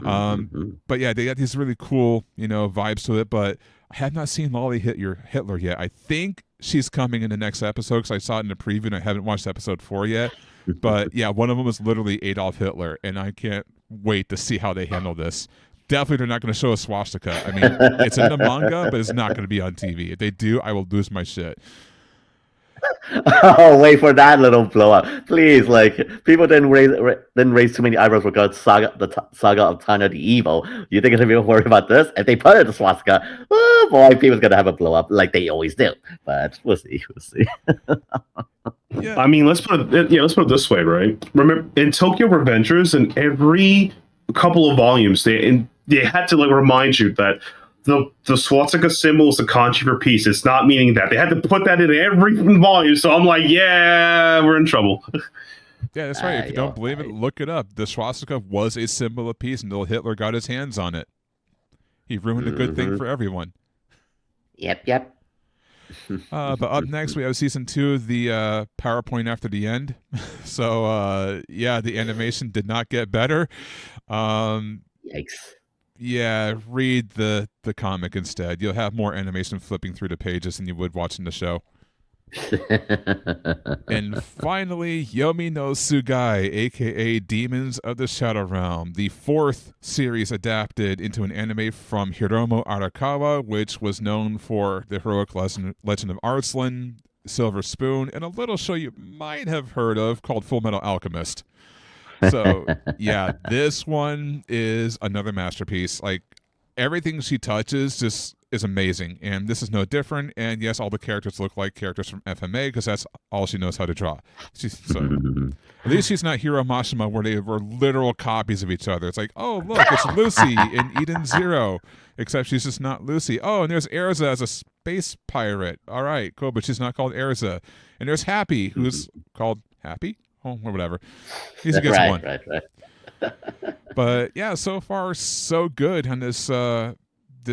Speaker 1: But yeah, they got these really cool vibes to it. But I have not seen Lolly Hitler yet. I think she's coming in the next episode because I saw it in the preview and I haven't watched episode 4 yet. But yeah, one of them is literally Adolf Hitler, and I can't wait to see how they handle this. Definitely, they're not going to show a swastika. I mean, it's in the manga, but it's not going to be on TV. If they do, I will lose my shit.
Speaker 3: Oh, wait for that little blow up, please! Like, people didn't raise too many eyebrows for God's saga of Tanya the Evil. You think it's gonna be worried about this? If they put it in swastika, oh boy, people's gonna have a blow up like they always do. But we'll see.
Speaker 2: Yeah. I mean, let's put it this way, right? Remember, in Tokyo Revengers, in every couple of volumes, they had to remind you that the swastika symbol is a kanji for peace. It's not meaning that. They had to put that in every volume. So I'm like, yeah, we're in trouble.
Speaker 1: Yeah, that's right. If you don't believe it, look it up. The swastika was a symbol of peace until Hitler got his hands on it. He ruined a good thing for everyone.
Speaker 3: Yep.
Speaker 1: But up next, we have season 2 of the PowerPoint after the end. So, the animation did not get better.
Speaker 3: Yikes.
Speaker 1: Yeah, read the comic instead. You'll have more animation flipping through the pages than you would watching the show. And finally, Yomi no Tsugai, aka Demons of the Shadow Realm, the 4th series adapted into an anime from Hiromu Arakawa, which was known for the heroic Legend of Arslan, Silver Spoon, and a little show you might have heard of called Full Metal Alchemist. So, yeah, this one is another masterpiece. Like, everything she touches just is amazing, and this is no different. And yes, all the characters look like characters from FMA because that's all she knows how to draw. At least she's not Hiro Mashima where they were literal copies of each other. It's like, oh, look, it's Lucy in Eden Zero, except she's just not Lucy. Oh, and there's Erza as a space pirate. All right, cool, but she's not called Erza. And there's Happy, who's called Happy? Oh, or whatever. He's a good one. Right. But yeah, so far so good on this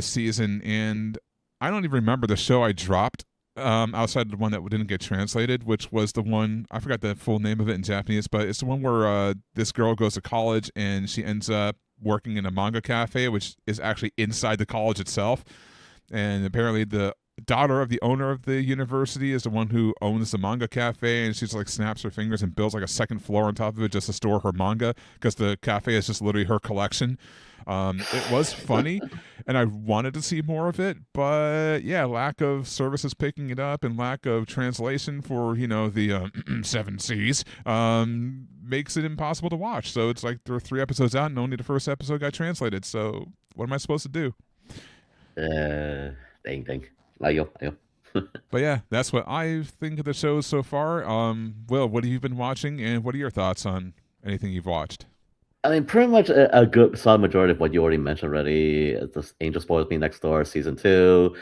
Speaker 1: season, and I don't even remember the show I dropped outside the one that didn't get translated, which was the one, I forgot the full name of it in Japanese, but it's the one where this girl goes to college and she ends up working in a manga cafe, which is actually inside the college itself. And apparently the daughter of the owner of the university is the one who owns the manga cafe, and she's like snaps her fingers and builds like a second floor on top of it just to store her manga because the cafe is just literally her collection. It was funny and I wanted to see more of it, but yeah, lack of services picking it up and lack of translation for the 7 C's makes it impossible to watch. So it's like there are 3 episodes out and only the first episode got translated. So what am I supposed to do?
Speaker 3: Dang. Ayo.
Speaker 1: But yeah, that's what I think of the show so far. Will, what have you been watching, and what are your thoughts on anything you've watched?
Speaker 3: I mean, pretty much a good solid majority of what you already mentioned already. This Angel Spoils Me Next Door season 2.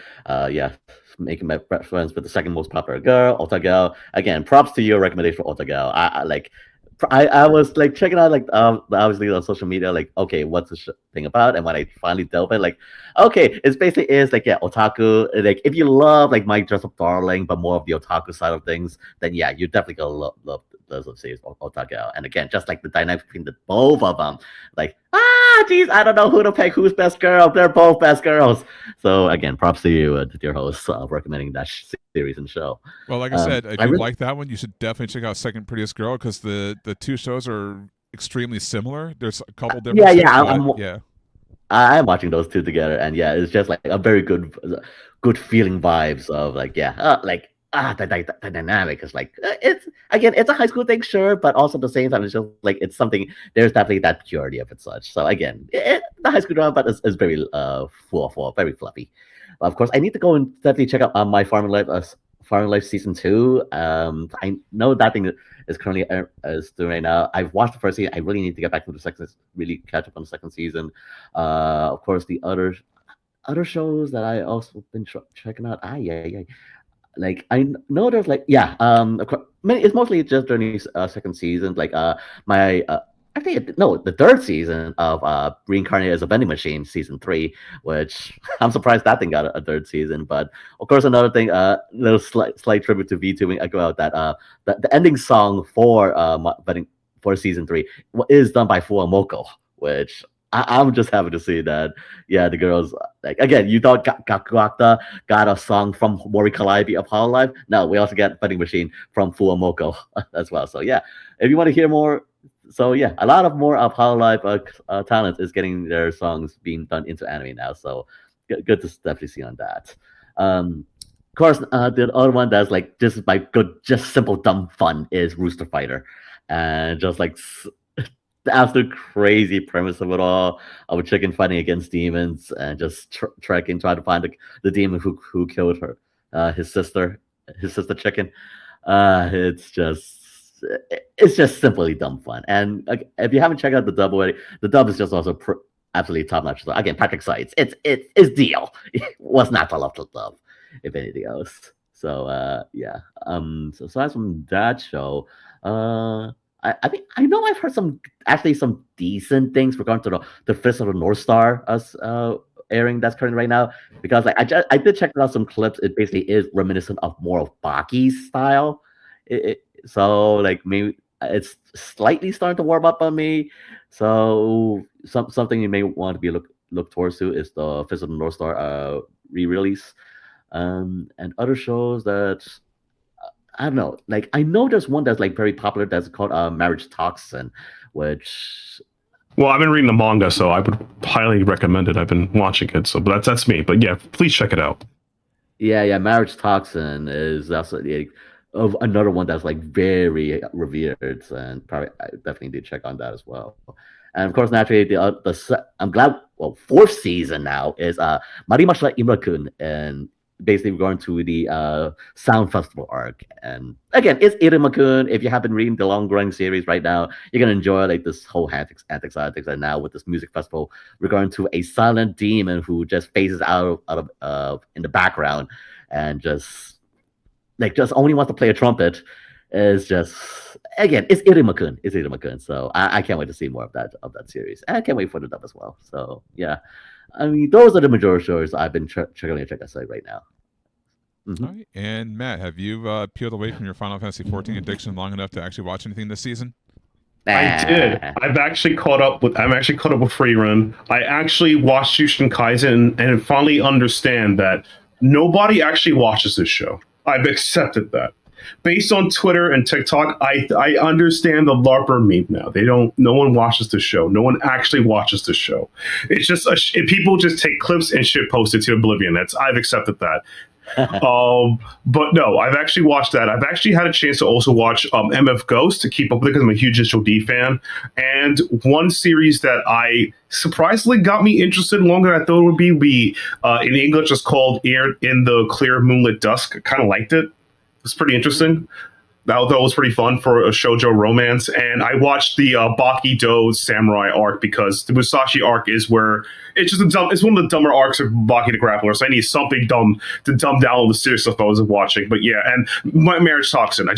Speaker 3: Making my friends with the second most popular girl, Otagao. Again, props to your recommendation for Otagao. I was like checking out obviously on social media, like, okay, what's the thing about? And when I finally delve in, like, okay, it's basically otaku. Like, if you love like My Dress Up Darling, but more of the otaku side of things, then yeah, you definitely gonna love those series Otagao. And again, just like the dynamic between the both of them, like, geez, I don't know who to pick, who's best girl. They're both best girls. So again, props to you, to your host, recommending that series and show.
Speaker 1: Well, like I said, if you like that one, you should definitely check out Second Prettiest Girl because the 2 shows are extremely similar. There's a couple different.
Speaker 3: I'm watching those 2 together, and yeah, it's just like a very good feeling vibes of the dynamic is like it's a high school thing, sure, but also at the same time it's just like it's something. There's definitely that purity of it, such. So again, the high school drama, but is very full, very fluffy. Of course, I need to go and definitely check out My Farming Life Fire Life season 2. I know that thing is currently is doing right now. I've watched the first season. I really need to get back to the second, really catch up on the second season. Of course, the other shows that I also been checking out. Yeah. Like I know there's like it's mostly just during these second season. Like my I think no, the third season of Reincarnated as a Vending Machine season 3, which I'm surprised that thing got a third season. But of course, another thing, little slight tribute to VTubing about that the ending song for Vending for season 3 is done by Fuamoko, which I'm just happy to see that. Yeah, the girls like again. You thought Gakuakta got a song from Mori Kalaibi of Hololive. No, we also get Vending Machine from Fuamoko as well. So yeah, if you want to hear more, so yeah, a lot of more of Hololive talent is getting their songs being done into anime now. So good to definitely see on that. Of course, the other one that's like this is my good, just simple dumb fun is Rooster Fighter, and just like the absolute crazy premise of it all, of a chicken fighting against demons and just trying to find the demon who killed her, his sister chicken. It's just simply dumb fun. And if you haven't checked out the dub already, the dub is just also absolutely top notch. So again, Patrick Sites, it's deal. It was not to love the dub, if anything else. So yeah. So aside from that show, I think I know I've heard some decent things regarding to the Fist of the North Star airing that's currently right now, because like I did check out some clips. It basically is reminiscent of more of Baki's style. So like maybe it's slightly starting to warm up on me. So something you may want to be look towards to is the Fist of the North Star re-release, and other shows that. I don't know. Like I know there's one that's like very popular that's called Marriage Toxin, which.
Speaker 2: Well, I've been reading the manga, so I would highly recommend it. I've been watching it, so but that's me. But yeah, please check it out.
Speaker 3: Yeah. Marriage Toxin is also of another one that's like very revered, and probably I definitely did check on that as well. And of course, naturally, I'm glad. Well, fourth season now is Marimasha Imakun, and basically we're going to the Sound Festival arc. And again, it's Irimakun. If you have been reading the long-running series right now, you're going to enjoy like this whole antics. And now with this music festival, we're going to a silent demon who just phases out of in the background and just only wants to play a trumpet. Is just again, it's Irimakun. So I can't wait to see more of that series. And I can't wait for the dub as well. So yeah. I mean, those are the majority shows I've been checking out right now.
Speaker 1: Mm-hmm. All right. And Matt, have you peeled away from your Final Fantasy XIV addiction long enough to actually watch anything this season?
Speaker 2: I did. I'm actually caught up with Freerun. I actually watched Jushin Kaisen and finally understand that nobody actually watches this show. I've accepted that. Based on Twitter and TikTok, I understand the LARPer meme now. No one watches the show. No one actually watches the show. It's just people just take clips and shit post it to oblivion. I've accepted that. But no, I've actually watched that. I've actually had a chance to also watch MF Ghost to keep up with it because I'm a huge Digital D fan. And one series that I surprisingly got me interested longer than I thought it would be in English is called In the Clear Moonlit Dusk. I kind of liked it. It's pretty interesting. That was pretty fun for a shoujo romance. And I watched the Baki Do Samurai arc because the Musashi arc is where it's one of the dumber arcs of Baki the Grappler. So I need something dumb to dumb down all the serious stuff I was watching. But yeah, and my Marriage Toxin.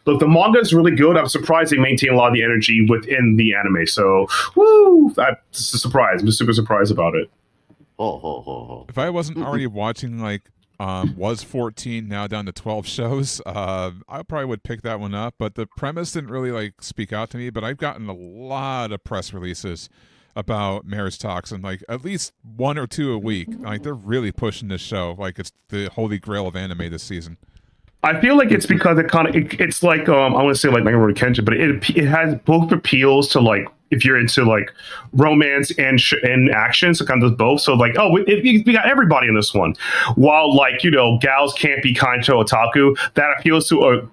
Speaker 2: Look, the manga is really good. I'm surprised they maintain a lot of the energy within the anime. So, woo! That's a surprise. I'm super surprised about it.
Speaker 1: If I wasn't already watching was 14 now down to 12 shows, I probably would pick that one up, but the premise didn't really speak out to me. But I've gotten a lot of press releases about Marriage Toxin, at least 1 or 2 a week. They're really pushing this show like it's the holy grail of anime this season.
Speaker 2: I feel like it's because it's like I want to say like Meguro Kenshin, but it has both appeals to if you're into romance and action, so kind of both. So we got everybody in this one. While gals can't be kanto otaku, that appeals to a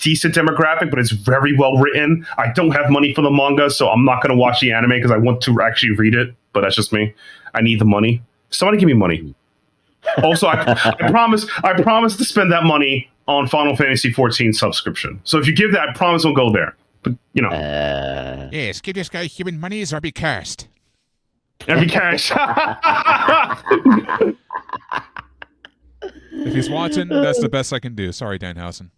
Speaker 2: decent demographic, but it's very well written. I don't have money for the manga, so I'm not going to watch the anime because I want to actually read it. But that's just me. I need the money. Somebody give me money. Also, I promise to spend that money on Final Fantasy 14 subscription. So if you give that, I promise we'll go there. But
Speaker 1: Yes, give this guy human monies or be cursed.
Speaker 2: every cash.
Speaker 1: If he's watching, that's the best I can do. Sorry, Danhausen.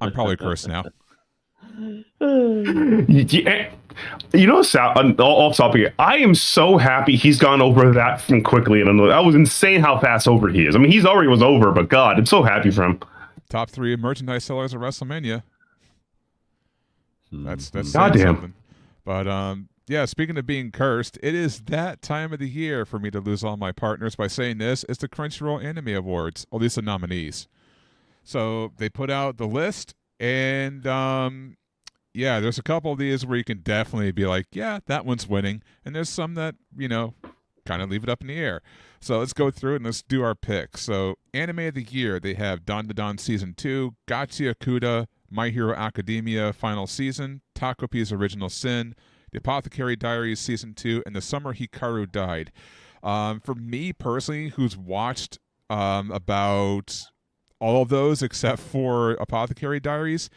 Speaker 1: I'm probably cursed now.
Speaker 2: Sal, off topic, I am so happy he's gone over that from quickly. And that was insane how fast over he is. I mean, he's already was over, but God, I'm so happy for him.
Speaker 1: Top 3 merchandise sellers at WrestleMania. That's
Speaker 2: goddamn
Speaker 1: something. But yeah, speaking of being cursed, it is that time of the year for me to lose all my partners by saying this. It's the Crunchyroll Anime Awards, or at least the nominees. So they put out the list, and yeah, there's a couple of these where you can definitely be like, yeah, that one's winning. And there's some that, kind of leave it up in the air. So let's go through it and let's do our picks. So Anime of the Year, they have Don Season 2, Gachi Akuda, My Hero Academia Final Season, Takopi's Original Sin, The Apothecary Diaries Season 2, and The Summer Hikaru Died. For me personally, who's watched about all of those except for Apothecary Diaries,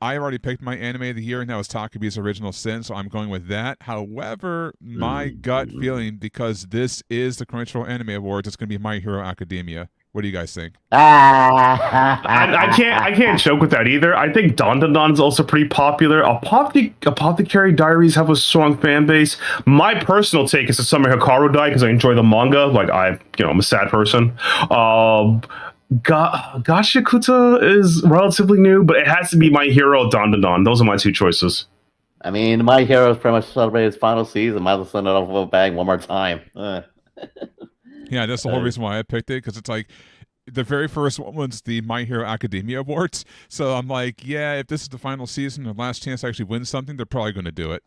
Speaker 1: I already picked my Anime of the Year, and that was Takopi's Original Sin, so I'm going with that. However, my gut feeling, because this is the Crunchyroll Anime Awards, it's going to be My Hero Academia. What do you guys think?
Speaker 2: I can't joke with that either. I think Don is also pretty popular. Apothecary Diaries have a strong fan base. My personal take is the Summer Hikaru Died because I enjoy the manga. Like I'm a sad person. Gashakuta is relatively new, but it has to be My Hero, Don. Those are my 2 choices.
Speaker 3: I mean, My Hero's pretty much celebrated his final season. Might as well send it off with a bang one more time.
Speaker 1: Yeah, that's the whole reason why I picked it, because it's like the very first one was the My Hero Academia Awards. So I'm like, yeah, if this is the final season, the last chance to actually win something, they're probably going to do it.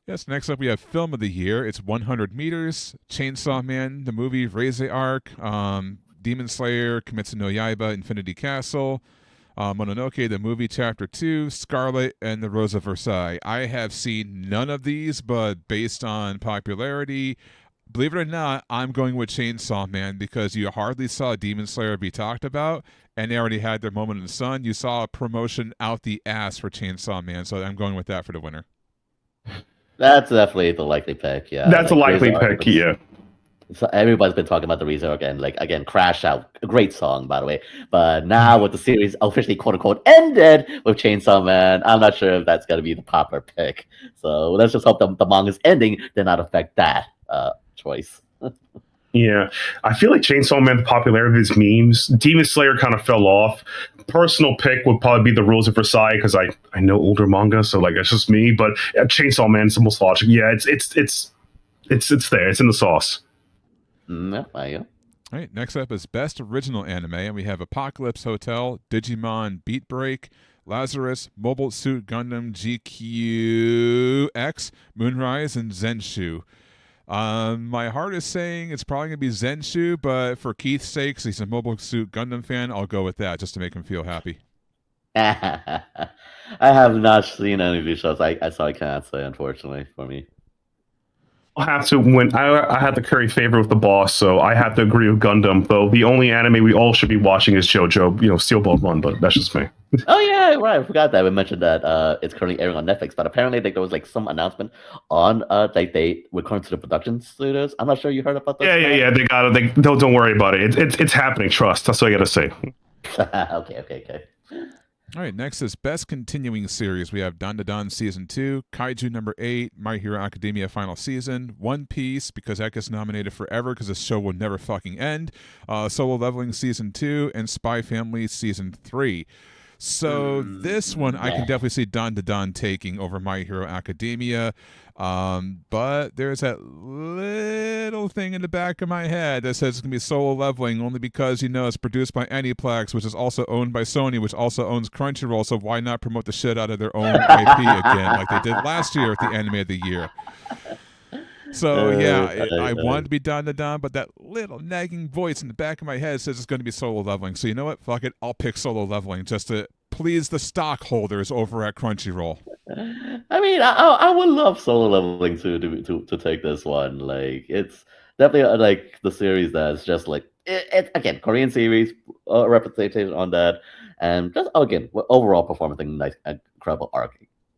Speaker 1: Yes, next up we have Film of the Year. It's 100 Meters, Chainsaw Man, the movie Raise the Ark, Demon Slayer, Kimetsu no Yaiba, Infinity Castle, Mononoke, the movie Chapter 2, Scarlet, and The Rose of Versailles. I have seen none of these, but based on popularity, believe it or not, I'm going with Chainsaw Man because you hardly saw Demon Slayer be talked about, and they already had their moment in the sun. You saw a promotion out the ass for Chainsaw Man, so I'm going with that for the winner.
Speaker 3: That's definitely the likely pick, yeah.
Speaker 2: That's a likely pick, yeah.
Speaker 3: So everybody's been talking about the reason again, Crash Out, a great song, by the way. But now with the series officially quote unquote ended with Chainsaw Man, I'm not sure if that's gonna be the popular pick. So let's just hope the manga's ending did not affect that choice.
Speaker 2: Yeah, I feel like Chainsaw Man, the popularity of his memes, Demon Slayer kind of fell off. Personal pick would probably be The Rose of Versailles because I know older manga, so like that's just me. But Chainsaw Man's the most logical. Yeah, it's there. It's in the sauce.
Speaker 3: Yeah.
Speaker 1: All right, next up is Best Original Anime, and we have Apocalypse Hotel, Digimon Beat Break, Lazarus, Mobile Suit Gundam GQX, Moonrise, and Zenshu. My heart is saying it's probably going to be Zenshu, but for Keith's sake, 'cause he's a Mobile Suit Gundam fan, I'll go with that just to make him feel happy.
Speaker 3: I have not seen any of these shows, so I can't say, unfortunately, for me.
Speaker 2: I'll have to win. I had to curry favor with the boss, so I have to agree with Gundam. Though the only anime we all should be watching is JoJo, Steel Ball Run, but that's just me.
Speaker 3: Oh yeah, right. I forgot that we mentioned that it's currently airing on Netflix, but apparently there was some announcement on they were going to the production studios. I'm not sure you heard about this.
Speaker 2: Yeah. They got it. Don't worry about it. It's happening. Trust. That's what I gotta say.
Speaker 3: Okay.
Speaker 1: All right, next is Best Continuing Series. We have Dandadan Season 2, Kaiju number 8, My Hero Academia Final Season, One Piece, because that gets nominated forever because this show will never fucking end, Solo Leveling Season 2, and Spy Family Season 3. So this one, I can definitely see Dandadan taking over My Hero Academia. But there's that little thing in the back of my head that says it's going to be Solo Leveling only because, it's produced by Aniplex, which is also owned by Sony, which also owns Crunchyroll. So why not promote the shit out of their own IP again like they did last year at the Anime of the Year? So, I want it to be Dandadan, but that little nagging voice in the back of my head says it's going to be Solo Leveling. So you know what? Fuck it. I'll pick Solo Leveling just to please the stockholders over at Crunchyroll.
Speaker 3: I mean, I would love solo leveling to take this one. Like, it's definitely like the series that's just like it again, Korean series, representation on that, and just again overall performance and nice, incredible arc.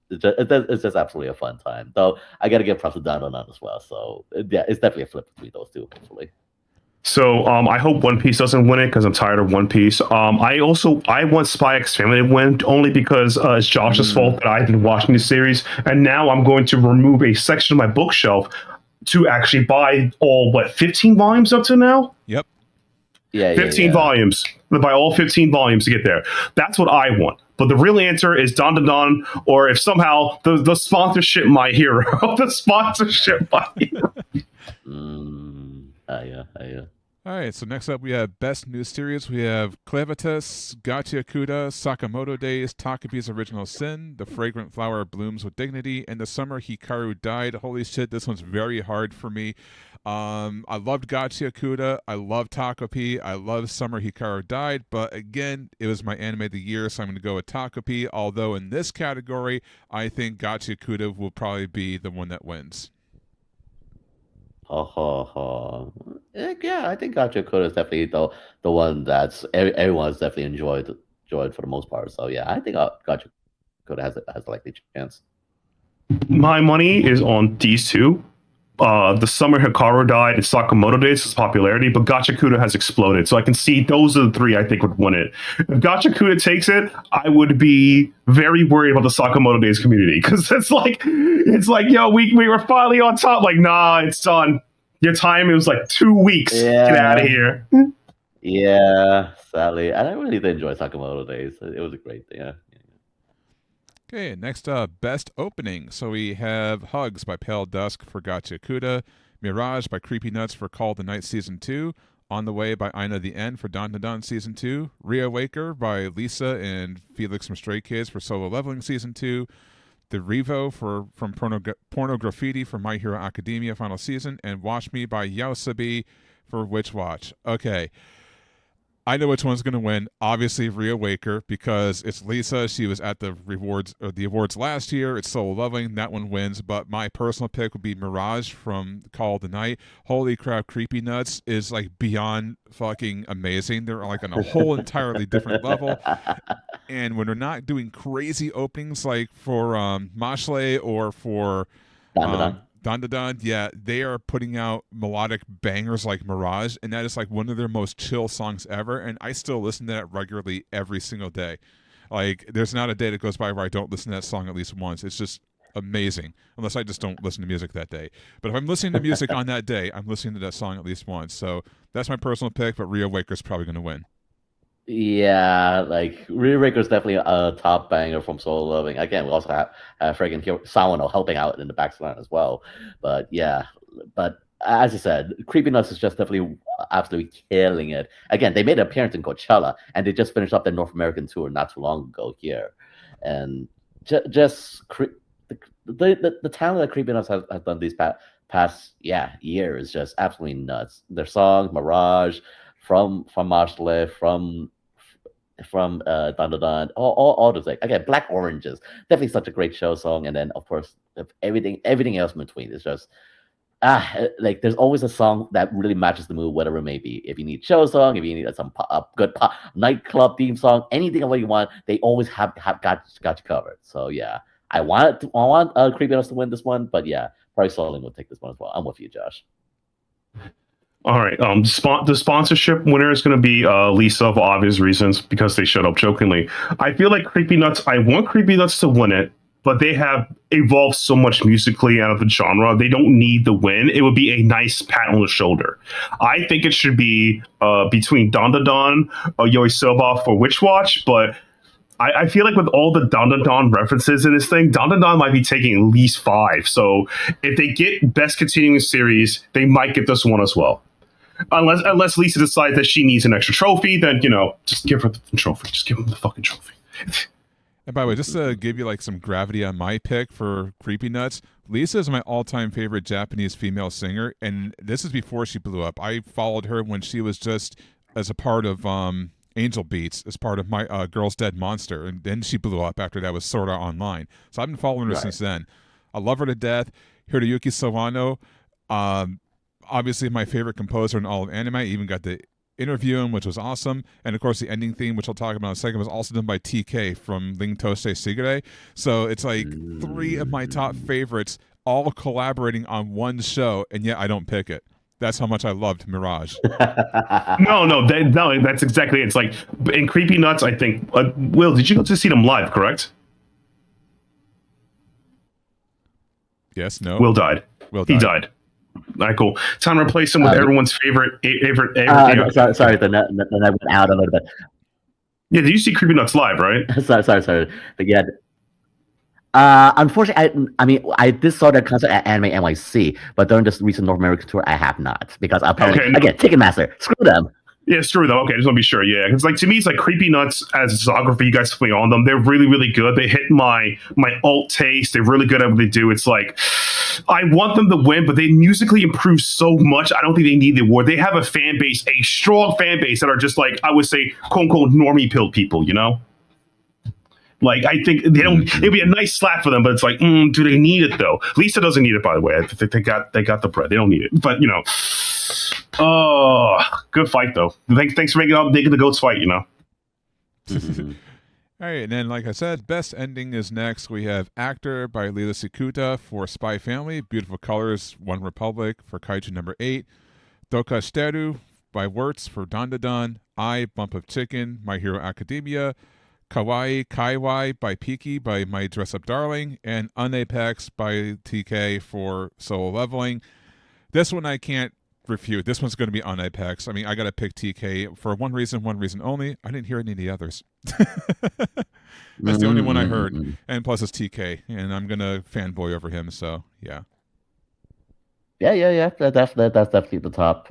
Speaker 3: It's just absolutely a fun time. Though I got to give props to Down on as well. So yeah, it's definitely a flip between those two. Hopefully.
Speaker 2: So I hope One Piece doesn't win it because I'm tired of One Piece. I want Spy X Family to win only because it's Josh's fault that I've been watching the series, and now I'm going to remove a section of my bookshelf to actually buy all 15 volumes up to now.
Speaker 1: Yep.
Speaker 3: Yeah,
Speaker 2: 15 volumes. I'm gonna buy all 15 volumes to get there. That's what I want. But the real answer is Don Don Don, or if somehow the sponsorship My Hero, the sponsorship My Hero.
Speaker 3: Yeah.
Speaker 1: All right, so next up we have Best New Series. We have Clevitas, Gachiakuda, Sakamoto Days, Takabi's Original Sin, The Fragrant Flower Blooms with Dignity, and The Summer Hikaru Died. Holy shit, this one's very hard for me. I loved Gachiakuda, I love Takapi, I love Summer Hikaru Died, but again, it was my anime of the year, so I'm going to go with Takapi, although in this category, I think Gachiakuda will probably be the one that wins.
Speaker 3: Yeah, I think Gacha Code is definitely the one that's everyone's definitely enjoyed for the most part. So yeah, I think Gacha Code has a likely chance.
Speaker 2: My money is on these two. The Summer Hikaru Died and Sakamoto Days is popularity, but Gachakuda has exploded. So I can see those are the three I think would win it. If Gachakuda takes it, I would be very worried about the Sakamoto Days community because it's like, yo, we were finally on top. Like, nah, it's done. Your time it was like 2 weeks.
Speaker 3: Yeah.
Speaker 2: Get out of here.
Speaker 3: Yeah, sadly, and I really did enjoy Sakamoto Days. It was a great thing. Yeah.
Speaker 1: Okay, next up, Best Opening. So we have Hugs by Pale Dusk for Gachiakuda, Mirage by Creepy Nuts for Call the Night Season 2, On the Way by Aina the End for Don Don Don Season 2, Ria Waker by Lisa and Felix from Stray Kids for Solo Leveling Season 2, The Revo from Porno Graffiti for My Hero Academia Final Season, and Watch Me by Yaosabi for Witch Watch. Okay. I know which one's going to win. Obviously, Ria Waker, because it's Lisa. She was at the awards last year. It's Solo Leveling. That one wins. But my personal pick would be Mirage from Call of the Night. Holy crap, Creepy Nuts is like beyond fucking amazing. They're like on a whole entirely different level. And when they're not doing crazy openings like for Mashle or for Don Don Don, yeah, they are putting out melodic bangers like Mirage, and that is like one of their most chill songs ever, and I still listen to that regularly every single day. Like, there's not a day that goes by where I don't listen to that song at least once. It's just amazing, unless I just don't listen to music that day. But if I'm listening to music on that day, I'm listening to that song at least once. So that's my personal pick, but Ria Waker's probably going to win.
Speaker 3: Yeah, like Ria Waker's definitely a top banger from Solo Leveling. Again, we also have friggin' Sawano helping out in the background as well. But yeah, but as I said, Creepy Nuts is just definitely absolutely killing it. Again, they made an appearance in Coachella, and they just finished up their North American tour not too long ago here, and just the talent that Creepy Nuts has done these past years is just absolutely nuts. Their songs, Mirage, from Mashle, from Don Don Don, all those, like, again, Black Oranges, definitely such a great show song, and then of course everything else in between is just like there's always a song that really matches the mood, whatever it may be. If you need show song, if you need some good nightclub theme song, anything of what you want, they always have got you covered. So yeah, I want Creepy Nuts to win this one, but yeah, probably Soling will take this one as well. I'm with you, Josh.
Speaker 2: All right. The sponsorship winner is going to be Lisa, for obvious reasons, because they showed up jokingly. I feel like Creepy Nuts. I want Creepy Nuts to win it, but they have evolved so much musically out of the genre. They don't need the win. It would be a nice pat on the shoulder. I think it should be between Don Don Don or Yoisoba for Witch Watch, but I feel like with all the Don Don Don references in this thing, Don Don Don might be taking at least 5. So if they get Best Continuing Series, they might get this one as well. Unless Lisa decides that she needs an extra trophy, then, just give her the trophy. Just give him the fucking trophy.
Speaker 1: And by the way, just to give you like some gravity on my pick for Creepy Nuts, Lisa is my all-time favorite Japanese female singer, and this is before she blew up. I followed her when she was just as a part of Angel Beats as part of my Girl's Dead Monster, and then she blew up after that with Sword Art Online. So I've been following her since then. I love her to death. Hiroyuki Sawano, obviously my favorite composer in all of anime. I even got to interview him, which was awesome. And of course, the ending theme, which I'll talk about in a second, was also done by TK from Ling Tose Sigure. So it's like three of my top favorites all collaborating on one show, and yet I don't pick it. That's how much I loved Mirage.
Speaker 2: No, that's exactly it. It's like in Creepy Nuts, I think. Will, did you go to see them live, correct?
Speaker 1: Yes, no.
Speaker 2: Will died. He died. All right, cool. Time to replace him with everyone's favorite.
Speaker 3: Sorry, the net went out a little bit.
Speaker 2: Yeah, did you see Creepy Nuts live, right?
Speaker 3: sorry. But yeah. Unfortunately, I did saw that concert at Anime NYC, but during this recent North American tour, I have not, because apparently, again, Ticketmaster, screw them.
Speaker 2: Yeah, screw them. Okay, just want to be sure. Yeah, because like to me, it's like Creepy Nuts as a discography. You guys play on them. They're really, really good. They hit my alt taste. They're really good at what they do. It's like I want them to win, but they musically improve so much. I don't think they need the award. They have a fan base, a strong fan base that are just like, I would say, quote unquote, normie pill people. You know. Like, I think they don't. It'd be a nice slap for them, but it's like, do they need it though? Lisa doesn't need it, by the way. I think they got the bread. They don't need it, but you know, good fight though. Thanks for making the goats fight. You know.
Speaker 1: All right, and then like I said, best ending is next. We have Actor by Lila Sikuta for Spy Family, Beautiful Colors, One Republic for Kaiju number 8, Dokasteru by Wirtz for Dandadan, I, Bump of Chicken, My Hero Academia, Kawaii Kaiwai by Piki by My Dress Up Darling, and Unapex by TK for Solo Leveling. This one I can't refute. This one's going to be Unapex. I mean, I got to pick TK for one reason only. I didn't hear any of the others. That's the only one I heard. And plus it's TK, and I'm going to fanboy over him, so yeah.
Speaker 3: Yeah. That's definitely the top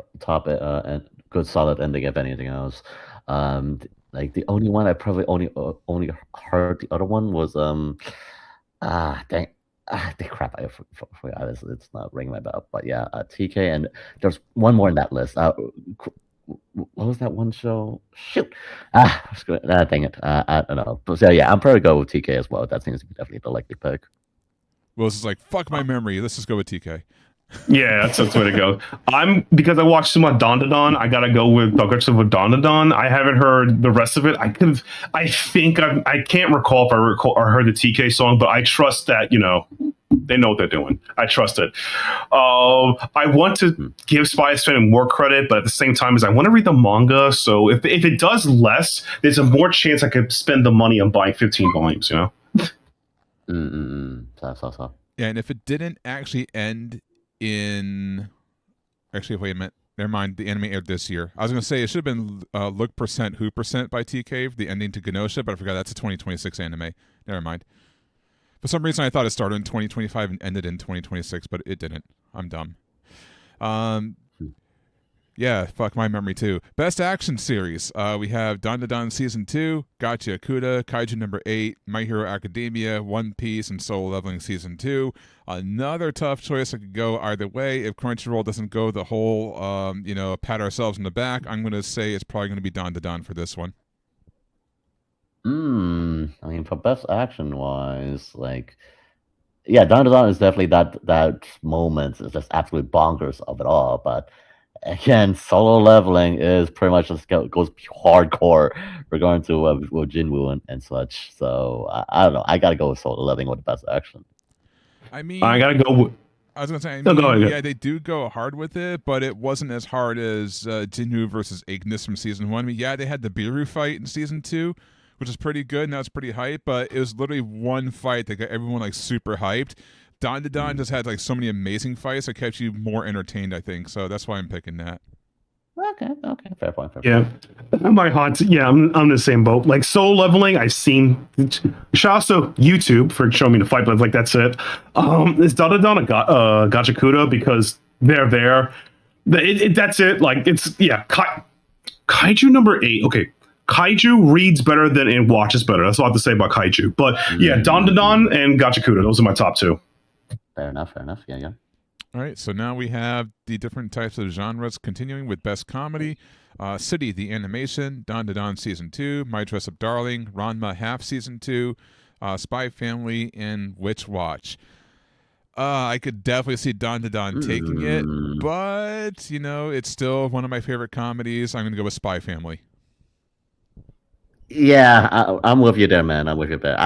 Speaker 3: and good solid ending, if anything else. Like the only one I probably only heard the other one was dang crap, I forgot. It's not ringing my bell, but yeah, TK, and there's one more in that list. What was that one show? Shoot, dang it, I don't know. But so yeah, I'm probably go with TK as well. That seems to be definitely the likely pick.
Speaker 1: Well, this is like fuck my memory. Let's just go with TK.
Speaker 2: Yeah, that's the way to go. Because I watched some of Dandadan, I gotta go with Dogatsu with Dandadan. I haven't heard the rest of it. I can't recall if I heard the TK song, but I trust that, you know, they know what they're doing. I trust it. I want to give Spy Family more credit, but at the same time, I want to read the manga. So if it does less, there's a more chance I could spend the money on buying 15 volumes, you know?
Speaker 1: Yeah, and if it didn't actually end wait a minute. Never mind. The anime aired this year. I was going to say it should have been Look Percent Who Percent by TK, the ending to Genosha, but I forgot that's a 2026 anime. Never mind. For some reason, I thought it started in 2025 and ended in 2026, but it didn't. I'm dumb. Yeah, fuck my memory too. Best action series. We have Dandadan Season 2, Gacha Akuda, Kaiju number 8, My Hero Academia, One Piece, and Solo Leveling Season 2. Another tough choice. I could go either way. If Crunchyroll doesn't go the whole, pat ourselves in the back, I'm going to say it's probably going to be Dandadan for this one.
Speaker 3: I mean, for best action wise, like, yeah, Dandadan is definitely that moment is just absolutely bonkers of it all, but again, Solo Leveling is pretty much just goes hardcore regarding to with Jinwoo and such. So I don't know. I gotta go with Solo Leveling with the best action.
Speaker 1: I mean,
Speaker 2: I gotta go.
Speaker 1: I was gonna say,
Speaker 2: go ahead.
Speaker 1: Yeah, they do go hard with it, but it wasn't as hard as Jinwoo versus Ignis from season 1. I mean, yeah, they had the Biru fight in season 2, which is pretty good, and that was pretty hype. But it was literally one fight that got everyone like super hyped. Dandadan just had like so many amazing fights that kept you more entertained, I think. So that's why I'm picking that.
Speaker 3: Okay, fair point.
Speaker 2: Yeah, my hot. Yeah, I'm the same boat. Like Solo Leveling, I've seen. Shout out to YouTube for showing me the fight, but like that's it. It's Dandadan Gachakuda because they're there. That's it. Like it's Kaiju number 8. Okay. Kaiju reads better than it watches better. That's all I have to say about Kaiju. But yeah, Dandadan and Gachakuda, those are my top 2.
Speaker 3: Fair enough. Yeah.
Speaker 1: All right, so now we have the different types of genres continuing with Best Comedy. City, the animation, Don to Don Season 2, My Dress Up Darling, Ranma Half Season 2, Spy Family, and Witch Watch. I could definitely see Don to Don taking it, but, it's still one of my favorite comedies. I'm going to go with Spy Family.
Speaker 3: Yeah, I'm with you there, man. I'm with you there.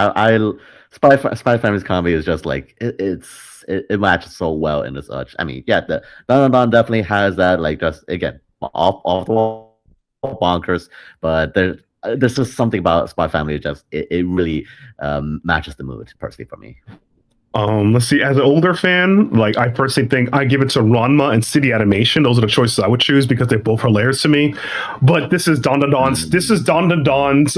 Speaker 3: Spy Family's comedy is just like it matches so well in this such. I mean, yeah, the Don Don definitely has that like just again off the wall bonkers, but there's just something about Spy Family it really matches the mood personally for me.
Speaker 2: Let's see. As an older fan, like I personally think I give it to Ranma and City Animation. Those are the choices I would choose because they're both hilarious to me. But this is Don Don Don's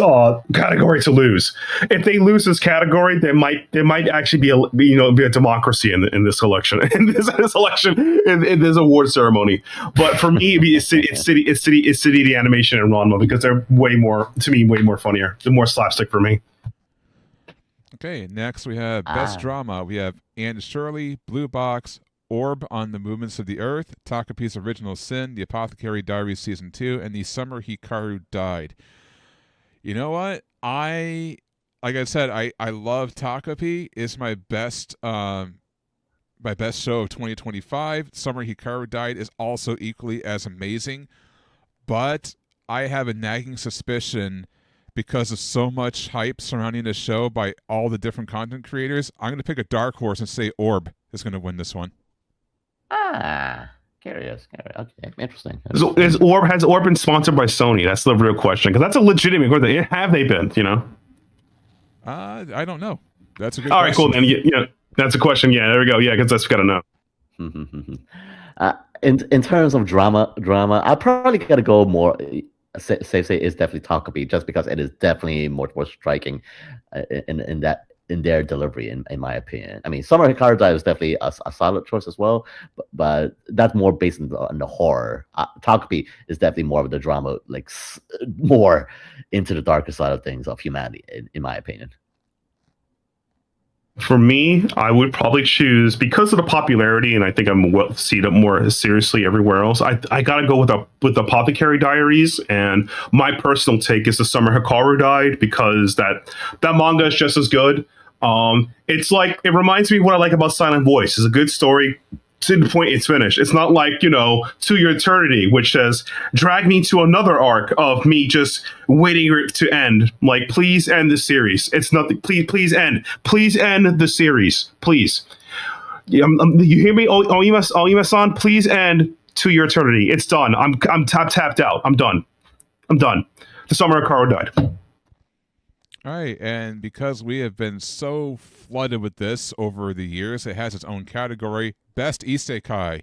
Speaker 2: category to lose. If they lose this category, there might actually be a democracy in this election in this award ceremony. But for me, it's City the Animation and Ranma because they're way more funnier. They're more slapstick for me.
Speaker 1: Okay, next we have Best Drama. We have Aunt Shirley, Blue Box, Orb on the Movements of the Earth, Takapi's Original Sin, The Apothecary Diaries Season 2, and The Summer Hikaru Died. You know what? Like I said, I love Takapi. It's my best show of 2025. Summer Hikaru Died is also equally as amazing, but I have a nagging suspicion because of so much hype surrounding the show by all the different content creators. I'm going to pick a dark horse and say Orb is going to win this one.
Speaker 3: Curious. Okay, interesting.
Speaker 2: So has Orb been sponsored by Sony? That's the real question, because that's a legitimate question. Have they been?
Speaker 1: I don't know. That's a good.
Speaker 2: All
Speaker 1: question.
Speaker 2: right, cool. Then yeah, that's a question. Yeah, there we go. Yeah, because that's got to know.
Speaker 3: In terms of drama, I probably got to go more. Safe say is definitely Takapi, just because it is definitely more striking in their delivery, in my opinion. I mean, Summer Hikaru Dive is definitely a solid choice as well, but that's more based on the horror. Takapi is definitely more of the drama, like more into the darker side of things of humanity, in my opinion.
Speaker 2: For me, I would probably choose, because of the popularity, and I think I'm see it more seriously everywhere else. I gotta go with the Apothecary Diaries, and my personal take is the Summer Hikaru Died, because that manga is just as good. It's like, it reminds me of what I like about Silent Voice. It's a good story. To the point, it's finished. It's not like, To Your Eternity, which says, drag me to another arc of me just waiting to end. Like, please end the series. It's nothing. Please end. Please end the series. Please. You hear me? Oyima-san, please end To Your Eternity. It's done. I'm tapped out. I'm done. The Summer Hikaru Died.
Speaker 1: All right, and because we have been so flooded with this over the years, it has its own category, Best Isekai.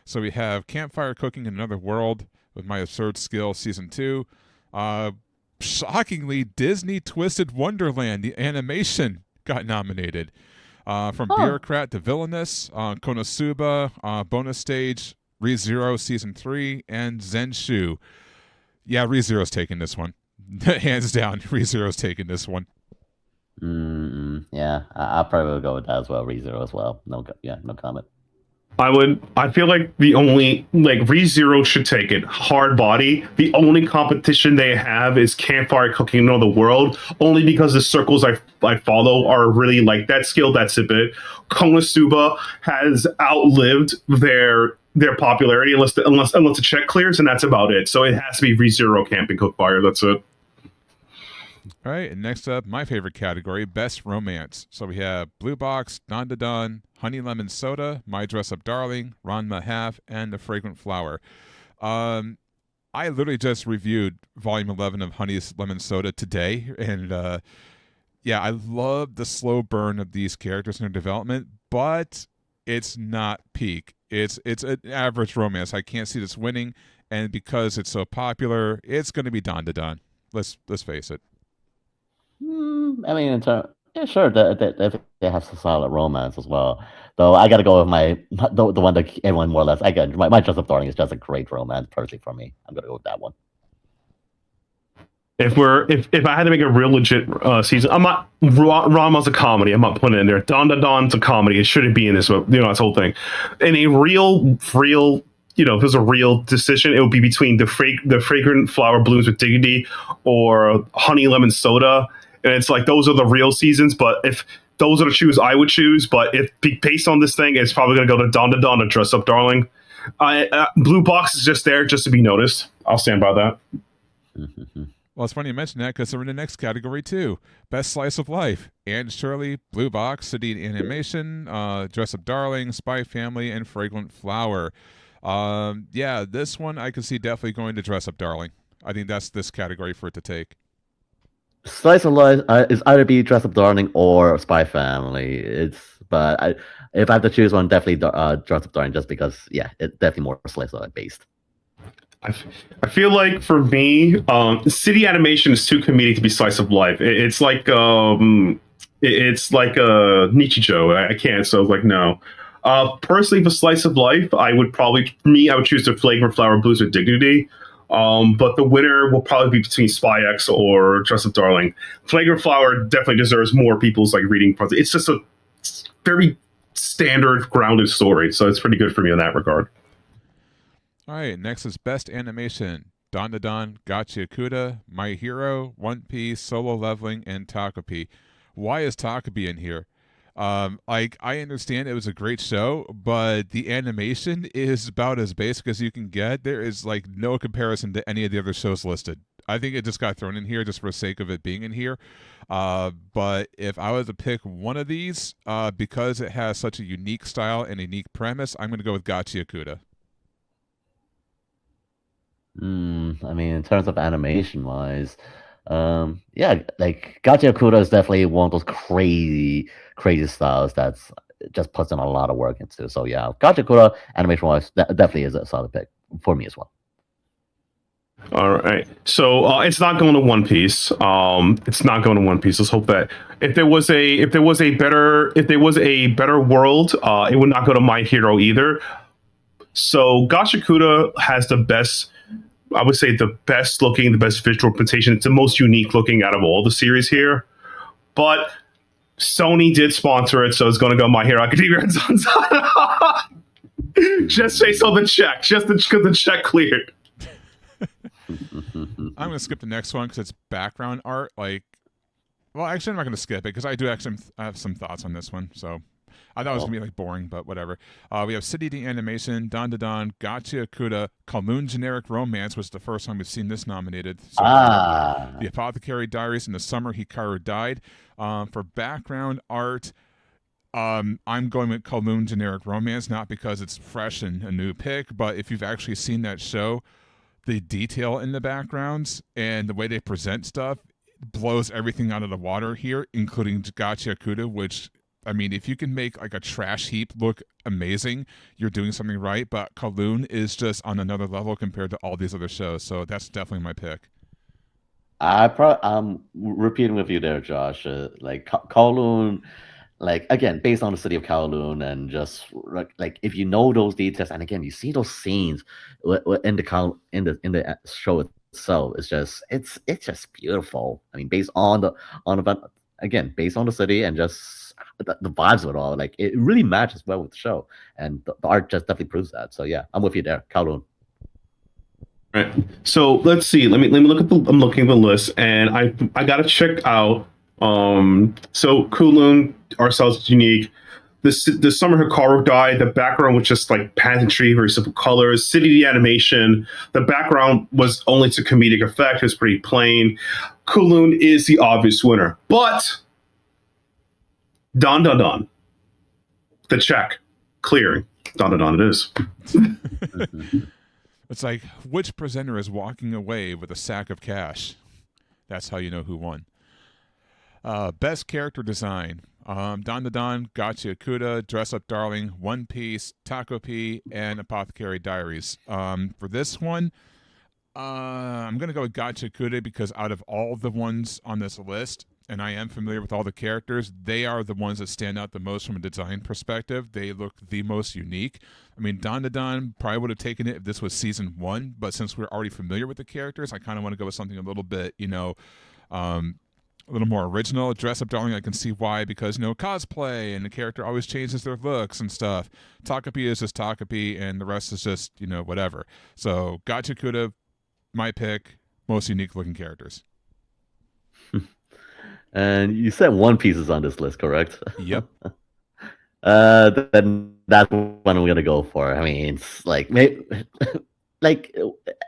Speaker 1: So we have Campfire Cooking in Another World with My Absurd Skill Season 2. Shockingly, Disney Twisted Wonderland, the animation, got nominated. From Bureaucrat to Villainous, Konosuba, Bonus Stage, ReZero Season 3, and Zenshu. Yeah, ReZero's taking this one. Hands down, ReZero's taking this one.
Speaker 3: Yeah, I'll probably go with that as well. ReZero as well. No comment.
Speaker 2: I feel like the only, ReZero should take it. Hard body. The only competition they have is Campfire Cooking in Another World, only because the circles I follow are really like that skill. That's a bit. Konosuba has outlived their popularity unless the check clears, and that's about it. So it has to be ReZero Camping Cook Fire. That's it.
Speaker 1: All right, and next up, my favorite category, Best Romance. So we have Blue Box, Don to Don, Honey Lemon Soda, My Dress Up Darling, Ranma Half, and The Fragrant Flower. I literally just reviewed Volume 11 of Honey Lemon Soda today, and I love the slow burn of these characters in their development, but it's not peak. It's an average romance. I can't see this winning, and because it's so popular, it's going to be Don to Don. Let's face it.
Speaker 3: I mean, sure, they have some solid romance as well. Though I got to go with the one that everyone more or less. Again, my Dress Up Darling is just a great romance, personally, for me. I'm gonna go with that one.
Speaker 2: If I had to make a real legit season, I'm not Rama's a comedy. I'm not putting it in there. Don Da Don's a comedy. It shouldn't be in this. This whole thing. And a real. If there's a real decision, it would be between the fragrant flower blooms with dignity or honey lemon soda. And it's like those are the real seasons. But if those are the choose, I would choose. But if based on this thing, it's probably going to go to Don Da Don, to Dress Up Darling. Blue Box is just there just to be noticed. I'll stand by that.
Speaker 1: Well, it's funny you mention that because they're in the next category too. Best Slice of Life. Anne Shirley, Blue Box, City Animation, Dress Up Darling, Spy Family, and Fragrant Flower. Yeah, this one I can see definitely going to Dress Up Darling. I think that's this category for it to take.
Speaker 3: Slice of Life is either be Dress Up Darling or Spy Family. If I have to choose one, definitely Dress Up Darling, just because it's definitely more Slice of Life based.
Speaker 2: I feel like for me, City Animation is too comedic to be Slice of Life. It's like Nichijou. I can't. So like no. Personally, for Slice of Life, I would choose the Flagrant Flower Blues with Dignity. But the winner will probably be between Spy X or Dress Up Darling. Flagrant Flower definitely deserves more people's reading. It's just a very standard, grounded story, so it's pretty good for me in that regard.
Speaker 1: All right, next is Best Animation. Don Da Don, Gotcha Kuda, My Hero, One Piece, Solo Leveling, and Takapi. Why is Takapi in here? I understand it was a great show, but the animation is about as basic as you can get. There is no comparison to any of the other shows listed. I think it just got thrown in here just for the sake of it being in here. But if I was to pick one of these, because it has such a unique style and a unique premise, I'm going to go with Gotcha Kuda.
Speaker 3: I mean, in terms of animation wise, Gachi Okuda is definitely one of those crazy styles that's just puts in a lot of work into. So yeah, Gachi Okuda animation wise, definitely is a solid pick for me as well.
Speaker 2: All right, so it's not going to One Piece. It's not going to One Piece. Let's hope that if there was a better world, it would not go to My Hero either. So Gachi Okuda has the best. I would say the best looking, the best visual representation. It's the most unique looking out of all the series here. But Sony did sponsor it, so it's going to go My Hero Academia and Sunshine. Just say so the check. Just because the check cleared.
Speaker 1: I'm going to skip the next one because it's background art. Actually, I'm not going to skip it because I do actually have some thoughts on this one. So I thought it was going to be boring, but whatever. We have City D Animation, Don Da Don, Gotcha Kuda, Kowloon Generic Romance, was the first time we've seen this nominated. So The Apothecary Diaries, In the Summer Hikaru Died. For background art, I'm going with Kowloon Generic Romance, not because it's fresh and a new pick, but if you've actually seen that show, the detail in the backgrounds and the way they present stuff blows everything out of the water here, including Gotcha Kuda, which... I mean, if you can make a trash heap look amazing, you're doing something right. But Kowloon is just on another level compared to all these other shows. So that's definitely my pick.
Speaker 3: I'm repeating with you there, Josh. Kowloon, again, based on the city of Kowloon, and just if you know those details, and again, you see those scenes in the show itself, it's just beautiful. I mean, based on the city and just the vibes of it all, it really matches well with the show, and the art just definitely proves that. So yeah, I'm with you there, Kowloon.
Speaker 2: Right. So let's see. Let me look at I'm looking at the list, and I gotta check out. So Kowloon ourselves is unique. The Summer Hikaru Died. The background was just pageantry, very simple colors. City animation. The background was only to comedic effect. It was pretty plain. Kowloon is the obvious winner, but Don Da Don. The check. Clearing. Don Da Don it is.
Speaker 1: It's which presenter is walking away with a sack of cash? That's how you know who won. Best character design. Don Da Don, Gotcha Kuda, Dress Up Darling, One Piece, Takapi, and Apothecary Diaries. For this one, I'm going to go with Gotcha Kuda because out of all the ones on this list, and I am familiar with all the characters, they are the ones that stand out the most from a design perspective. They look the most unique. I mean, Don probably would have taken it if this was season 1, but since we're already familiar with the characters, I kind of want to go with something a little bit, a little more original. Dress Up Darling, I can see why, because, cosplay, and the character always changes their looks and stuff. Takapi is just Takapi, and the rest is just, whatever. So, Gachakuda, my pick, most unique looking characters.
Speaker 3: And you said One Piece is on this list, correct?
Speaker 1: Yep.
Speaker 3: Then that's what I'm gonna go for. I mean, it's like maybe, like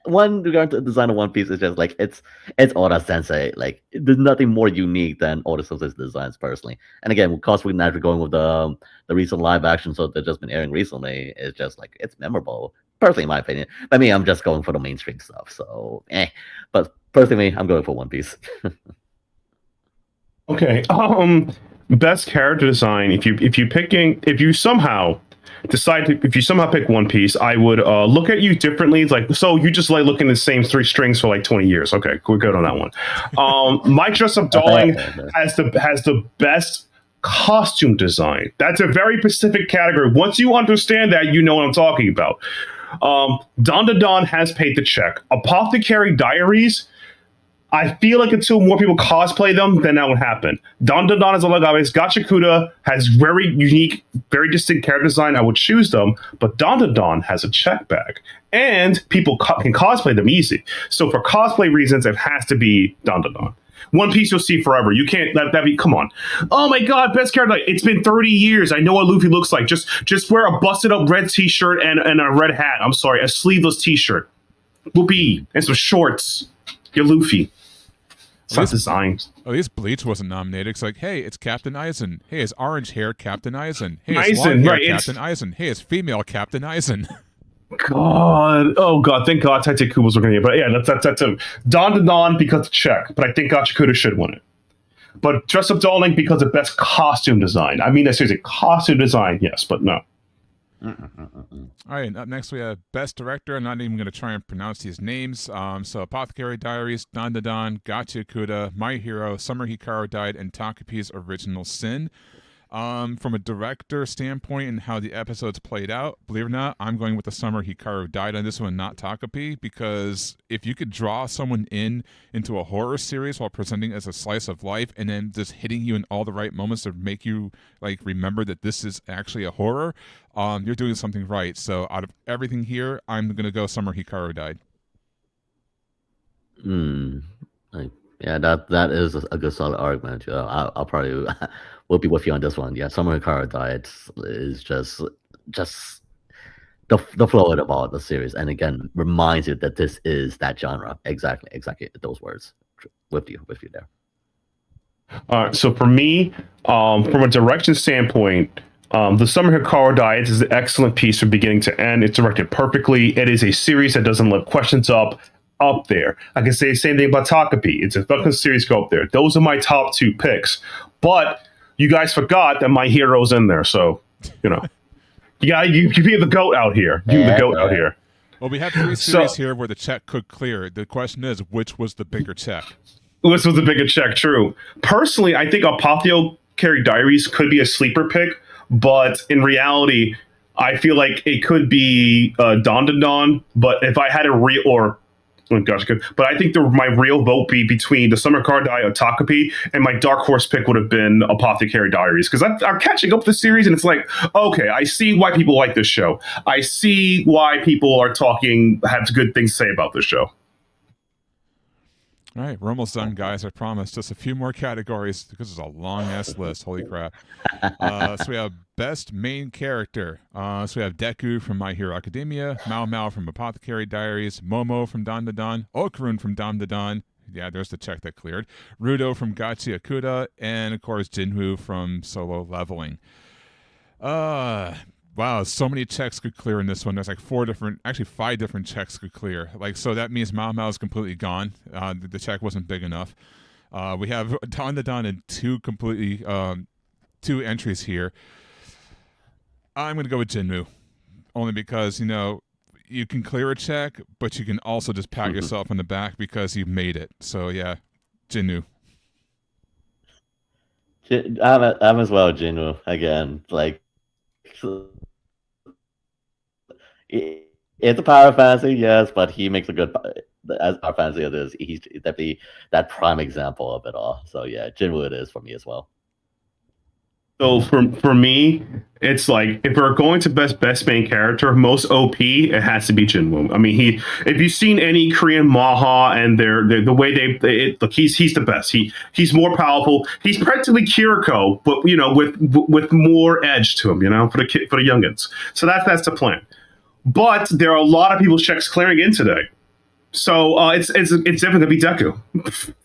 Speaker 3: one regard to the design of One Piece is just like it's Oda Sensei. Like there's nothing more unique than Oda Sensei's designs personally. And again, because we're naturally going with the recent live action, so that's just been airing recently, it's just like it's memorable. Personally, in my opinion. I mean, I'm just going for the mainstream stuff. So, but personally, I'm going for One Piece.
Speaker 2: Okay. Best character design. If you somehow pick One Piece, I would look at you differently. Like, so you just like looking at the same 3 strings for like 20 years. Okay, we're good on that one. My Dress Up Darling has the best costume design. That's a very specific category. Once you understand that, you know what I'm talking about. Don has paid the check. Apothecary Diaries, I feel like until more people cosplay them, then that would happen. Don is a Lagaves. Gachakuda has very unique, very distinct character design. I would choose them, but Don has a check bag, and people can cosplay them easy. So for cosplay reasons, it has to be Don. One Piece you'll see forever. You can't that be. Come on. Oh my God, best character. It's been 30 years. I know what Luffy looks like. Just wear a busted up red T-shirt and a red hat. I'm sorry, a sleeveless T-shirt. Whoopee and some shorts. You're Luffy. It's not designed.
Speaker 1: At least Bleach wasn't nominated. It's like, hey, it's Captain Aizen. Hey, it's orange hair Captain Aizen. Hey, it's long hair Captain Aizen. Hey, it's female Captain Aizen.
Speaker 2: God, oh God, thank God Tite Kubas were going to get. But yeah, that's a Don because of check. But I think Gachakuda should win it. But Dress Up Darling because of best costume design. I mean, seriously, costume design, yes, but no.
Speaker 1: All right, up next we have Best Director. I'm not even going to try and pronounce these names. So Apothecary Diaries, Don, Gachakuda, My Hero, Summer Hikaru Died, and Takapi's Original Sin. From a director standpoint and how the episodes played out, believe it or not, I'm going with the Summer Hikaru Died on this one, not Takapi, because if you could draw someone into a horror series while presenting as a slice of life and then just hitting you in all the right moments to make you like remember that this is actually a horror, you're doing something right. So out of everything here, I'm going to go Summer Hikaru Died.
Speaker 3: Yeah, that is a good solid argument. I'll probably will be with you on this one. Yeah, Summer Hikaru Diet is just the flow of all the series, and again reminds you that this is that genre. Exactly those words. With you there.
Speaker 2: So for me, from a direction standpoint, the Summer Hikaru Diet is an excellent piece from beginning to end. It's directed perfectly. It is a series that doesn't let questions up there. I can say the same thing about Takapi. It's a fucking series go up there. Those are my top 2 picks. But you guys forgot that My Hero's in there. So, you be the GOAT out here. The GOAT out here.
Speaker 1: Well, we have 3 series here where the check could clear. The question is, which was the bigger check?
Speaker 2: Which was the bigger check, true. Personally, I think Apothecary Diaries could be a sleeper pick, but in reality, I feel like it could be Don. But if I had a real, oh gosh, good. But I think my real vote be between the Summer Card Die or Takapi, and my dark horse pick would have been Apothecary Diaries, because I'm catching up with the series, and it's like, okay, I see why people like this show. I see why people have good things to say about this show.
Speaker 1: All right, we're almost done, guys. I promise. Just a few more categories because it's a long-ass list. Holy crap. So we have Best Main Character. So we have Deku from My Hero Academia, Mao from Apothecary Diaries, Momo from Don, Okarun from Don. Yeah, there's the check that cleared. Rudo from Gachakuda, and, of course, Jinwoo from Solo Leveling. Wow, so many checks could clear in this one. There's like 5 different checks could clear. Like, so that means Mao is completely gone. The check wasn't big enough. We have Don and 2 completely 2 entries here. I'm going to go with Jinwoo, only because, you can clear a check, but you can also just pat yourself on the back because you made it. So yeah, Jinwoo.
Speaker 3: I'm as well, Jinwoo. Again, like it's a power fantasy, yes, but he makes a good as power fantasy it is. He's definitely that prime example of it all. So yeah, Jinwoo it is for me as well.
Speaker 2: So for me, it's like if we're going to best main character, most OP, it has to be Jinwoo. I mean, if you've seen any Korean Maha and the way look, he's the best. He's more powerful. He's practically Kiriko, but with more edge to him. For the youngins. So that's the plan. But there are a lot of people's checks clearing in today, so it's definitely gonna be Deku.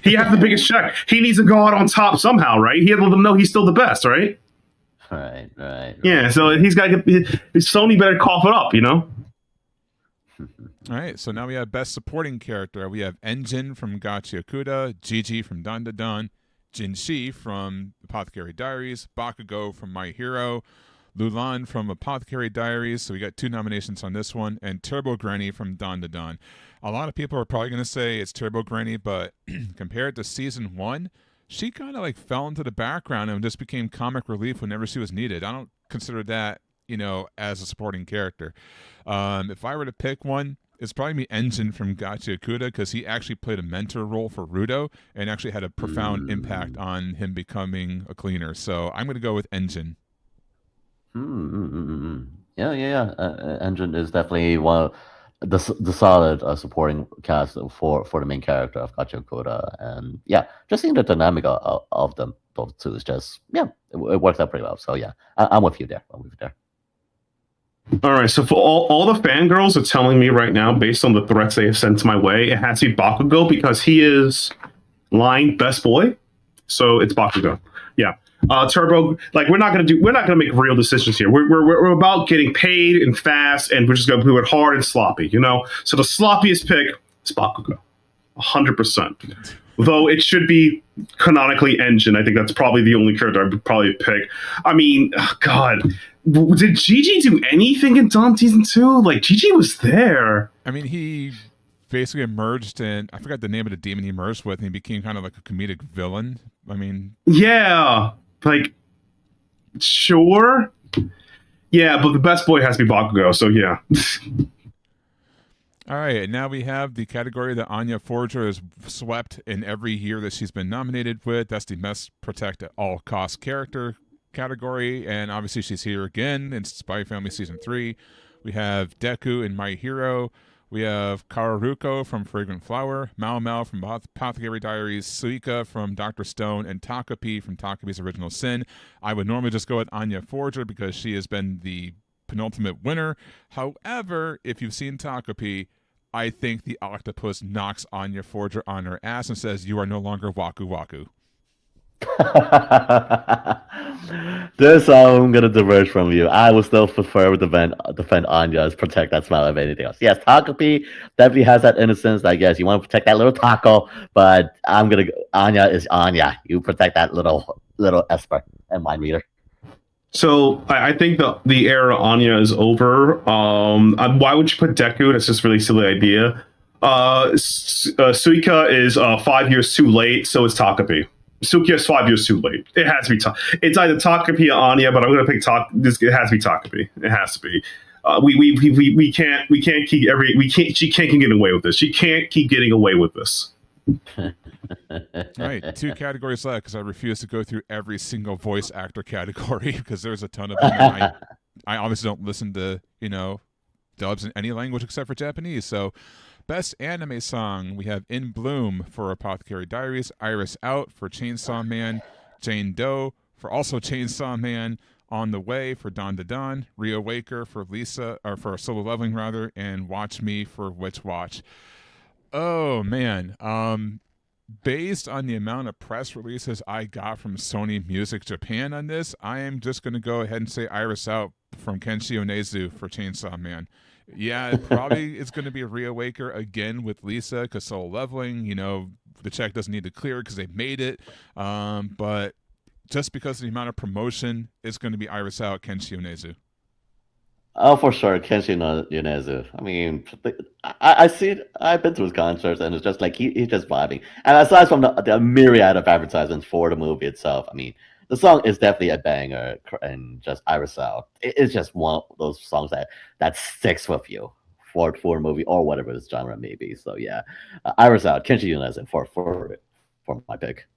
Speaker 2: He has the biggest check. He needs to go out on top somehow, right? He had to let them know he's still the best, right?
Speaker 3: Right.
Speaker 2: Yeah, so he's got to get Sony better cough it up,
Speaker 1: All right, so now we have best supporting character. We have Enjin from Gachi Okuda, Gigi from Dan Da Dan, Jinshi from Apothecary Diaries, Bakugo from My Hero, Lulan from Apothecary Diaries, so we got 2 nominations on this one, and Turbo Granny from Dan Da Dan. A lot of people are probably going to say it's Turbo Granny, but compared to season 1, she kind of like fell into the background and just became comic relief whenever she was needed. I don't consider that, as a supporting character. If I were to pick one, it's probably me Enjin from Gachi Okuda because he actually played a mentor role for Rudo and actually had a profound impact on him becoming a cleaner. So I'm going to go with Enjin.
Speaker 3: Yeah. Engine is definitely one of the solid supporting cast for the main character of Gacho Koda, and yeah, just seeing the dynamic of them both two is just it works out pretty well. So yeah, I'm with you there.
Speaker 2: All right, so for all the fangirls are telling me right now, based on the threats they have sent my way, it has to be Bakugo because he is line best boy. So it's Bakugo. Yeah. Turbo, like we're not gonna make real decisions here. We're about getting paid and fast, and we're just gonna do it hard and sloppy, So the sloppiest pick is Bakugo, 100%. Though it should be canonically Enjin. I think that's probably the only character I would probably pick. I mean, God, did Gigi do anything in Dawn season 2? Like Gigi was there.
Speaker 1: I mean, he basically emerged in, I forgot the name of the demon he emerged with, and he became kind of like a comedic villain. I mean,
Speaker 2: yeah. Like, sure. Yeah, but the best boy has to be Bakugo, so yeah.
Speaker 1: All right, and now we have the category that Anya Forger has swept in every year that she's been nominated with. That's the Best Protect at All Costs character category, and obviously she's here again in Spy Family Season 3. We have Deku in My Hero. We have Kararuko from Fragrant Flower, Mao Mao from Apothecary Diaries, Suika from Dr. Stone, and Takapi from Takapi's Original Sin. I would normally just go with Anya Forger because she has been the penultimate winner. However, if you've seen Takapi, I think the octopus knocks Anya Forger on her ass and says, "You are no longer Waku Waku."
Speaker 3: This I'm gonna diverge from you. I would still prefer to defend Anya's protect that smile of anything else. Yes, Takapi definitely has that innocence. I guess you want to protect that little taco, but Anya is Anya. You protect that little Esper and mind reader.
Speaker 2: So I think the era Anya is over. Why would you put Deku? That's just a really silly idea. Suika is 5 years too late, so it's Takapi. Sukiya is 5 years too late. It has to be. It's either Takapi or Anya, but I'm going to pick It has to be Takapi. It has to be. We can't keep She can't keep getting away with this. She can't keep getting away with this.
Speaker 1: All right, 2 categories left because I refuse to go through every single voice actor category because there's a ton of them. I obviously don't listen to dubs in any language except for Japanese. So, best anime song, we have In Bloom for Apothecary Diaries, Iris Out for Chainsaw Man, Jane Doe for also Chainsaw Man, On the Way for Don Da Don, Rio Waker for for Solo Leveling rather, and Watch Me for Witch Watch. Oh man, based on the amount of press releases I got from Sony Music Japan on this, I am just going to go ahead and say Iris Out from Kenshi Onezu for Chainsaw Man. Yeah, it probably is going to be a Reawaker again with Lisa because Solo Leveling, the check doesn't need to clear because they made it. But just because of the amount of promotion, it's going to be Iris Out, Kenshi Onezu.
Speaker 3: Oh, for sure, Kenshi Yonezu. I mean, I see it. I've been to his concerts, and it's just like he's just vibing. And aside from the myriad of advertisements for the movie itself, I mean, the song is definitely a banger, and just Iris Out. It's just one of those songs that sticks with you for a movie or whatever this genre may be. So yeah, Iris Out, Kenshi Yonezu for my pick.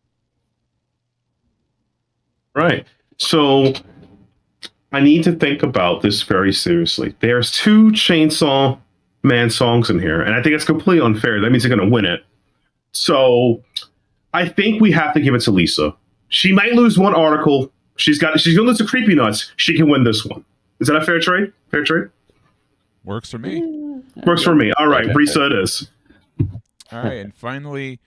Speaker 2: Right. So I need to think about this very seriously. There's two Chainsaw Man songs in here, and I think it's completely unfair. That means they're going to win it. So I think we have to give it to Lisa. She might lose one article. She's going to lose to Creepy Nuts. She can win this one. Is that a fair trade? Fair trade?
Speaker 1: Works for me.
Speaker 2: Works for me. All right, Risa it is.
Speaker 1: All right, and finally,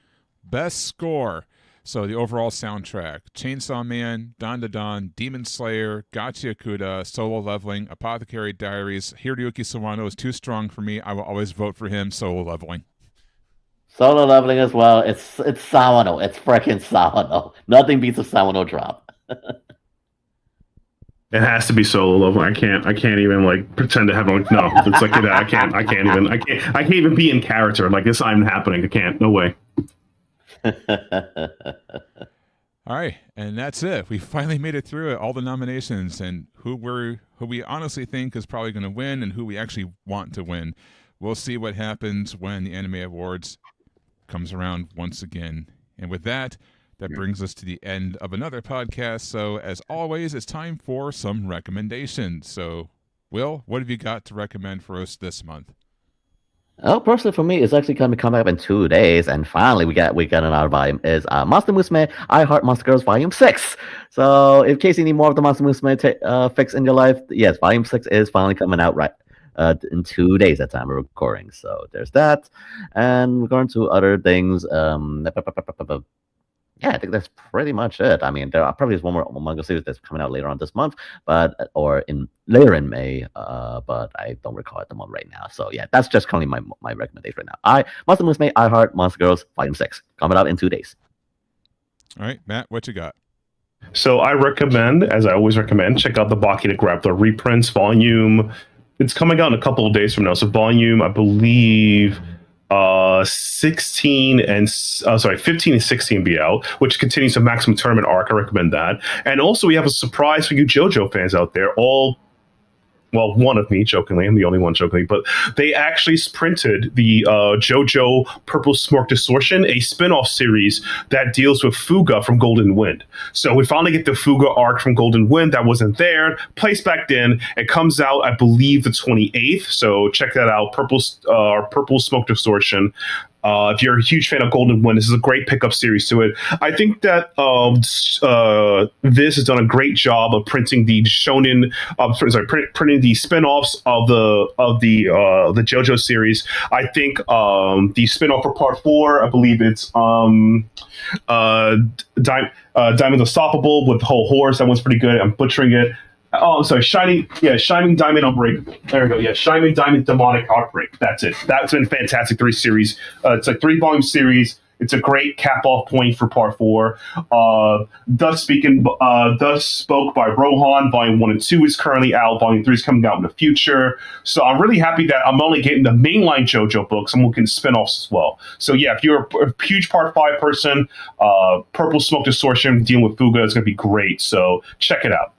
Speaker 1: best score. So the overall soundtrack: Chainsaw Man, Don to Don, Demon Slayer, Gotcha Yakuda, Solo Leveling, Apothecary Diaries. Hiroyuki Sawano is too strong for me. I will always vote for him. Solo Leveling.
Speaker 3: Solo Leveling as well. It's Sawano. It's freaking Sawano. Nothing beats a Sawano drop.
Speaker 2: It has to be Solo Leveling. I can't even like pretend to have like no. It's like I can't even be in character. Like this I'm happening. I can't. No way.
Speaker 1: All right, and that's it. We finally made it through it, all the nominations, and who we honestly think is probably going to win, and who we actually want to win. We'll see what happens when the Anime Awards comes around once again. And with that, that brings us to the end of another podcast. So, as always, it's time for some recommendations. So, Will, what have you got to recommend for us this month?
Speaker 3: Oh, personally for me, it's actually going to come up in 2 days, and finally we get another volume. Is Monster Musume I Heart Monster Girls Volume 6. So, in case you need more of the Monster Musume fix in your life, yes, Volume 6 is finally coming out right in 2 days at time of recording. So there's that, and we're going to other things. Yeah, I think that's pretty much it. I mean, there are probably one more manga series that's coming out later on this month, but or in later in May. But I don't recall at the moment right now. So yeah, that's just currently my recommendation right now. Monster Musume I Heart Monster Girls Volume 6 coming out in 2 days.
Speaker 1: All right, Matt, what you got?
Speaker 2: So I recommend, as I always recommend, check out the Baki the Grappler reprints volume. It's coming out in a couple of days from now. So volume, I believe, 15 and 16 be out, which continues the Maximum Tournament arc. I recommend that. And also we have a surprise for you JoJo fans out there. One of me, jokingly, I'm the only one jokingly, but they actually printed the JoJo Purple Smoke Distortion, a spin-off series that deals with Fuga from Golden Wind. So we finally get the Fuga arc from Golden Wind that wasn't there, placed back then. It comes out, I believe, the 28th. So check that out, Purple Smoke Distortion. If you're a huge fan of Golden Wind, this is a great pickup series to it. I think that Viz has done a great job of printing the shonen, printing the spinoffs of the JoJo series. I think the spinoff for Part 4, I believe it's Diamond Unstoppable with the whole horse. That one's pretty good. I'm butchering it. Oh, I'm sorry. Shining Diamond Outbreak. There we go. Yeah, Shining Diamond Demonic Outbreak. That's it. That's been fantastic. 3 series. It's a 3-volume series. It's a great cap-off point for Part 4. Thus Spoke by Rohan. Volume 1 and 2 is currently out. Volume 3 is coming out in the future. So I'm really happy that I'm only getting the mainline JoJo books. I'm looking at spin-offs as well. So yeah, if you're a huge Part 5 person, Purple Smoke Distortion dealing with Fuga is going to be great. So check it out.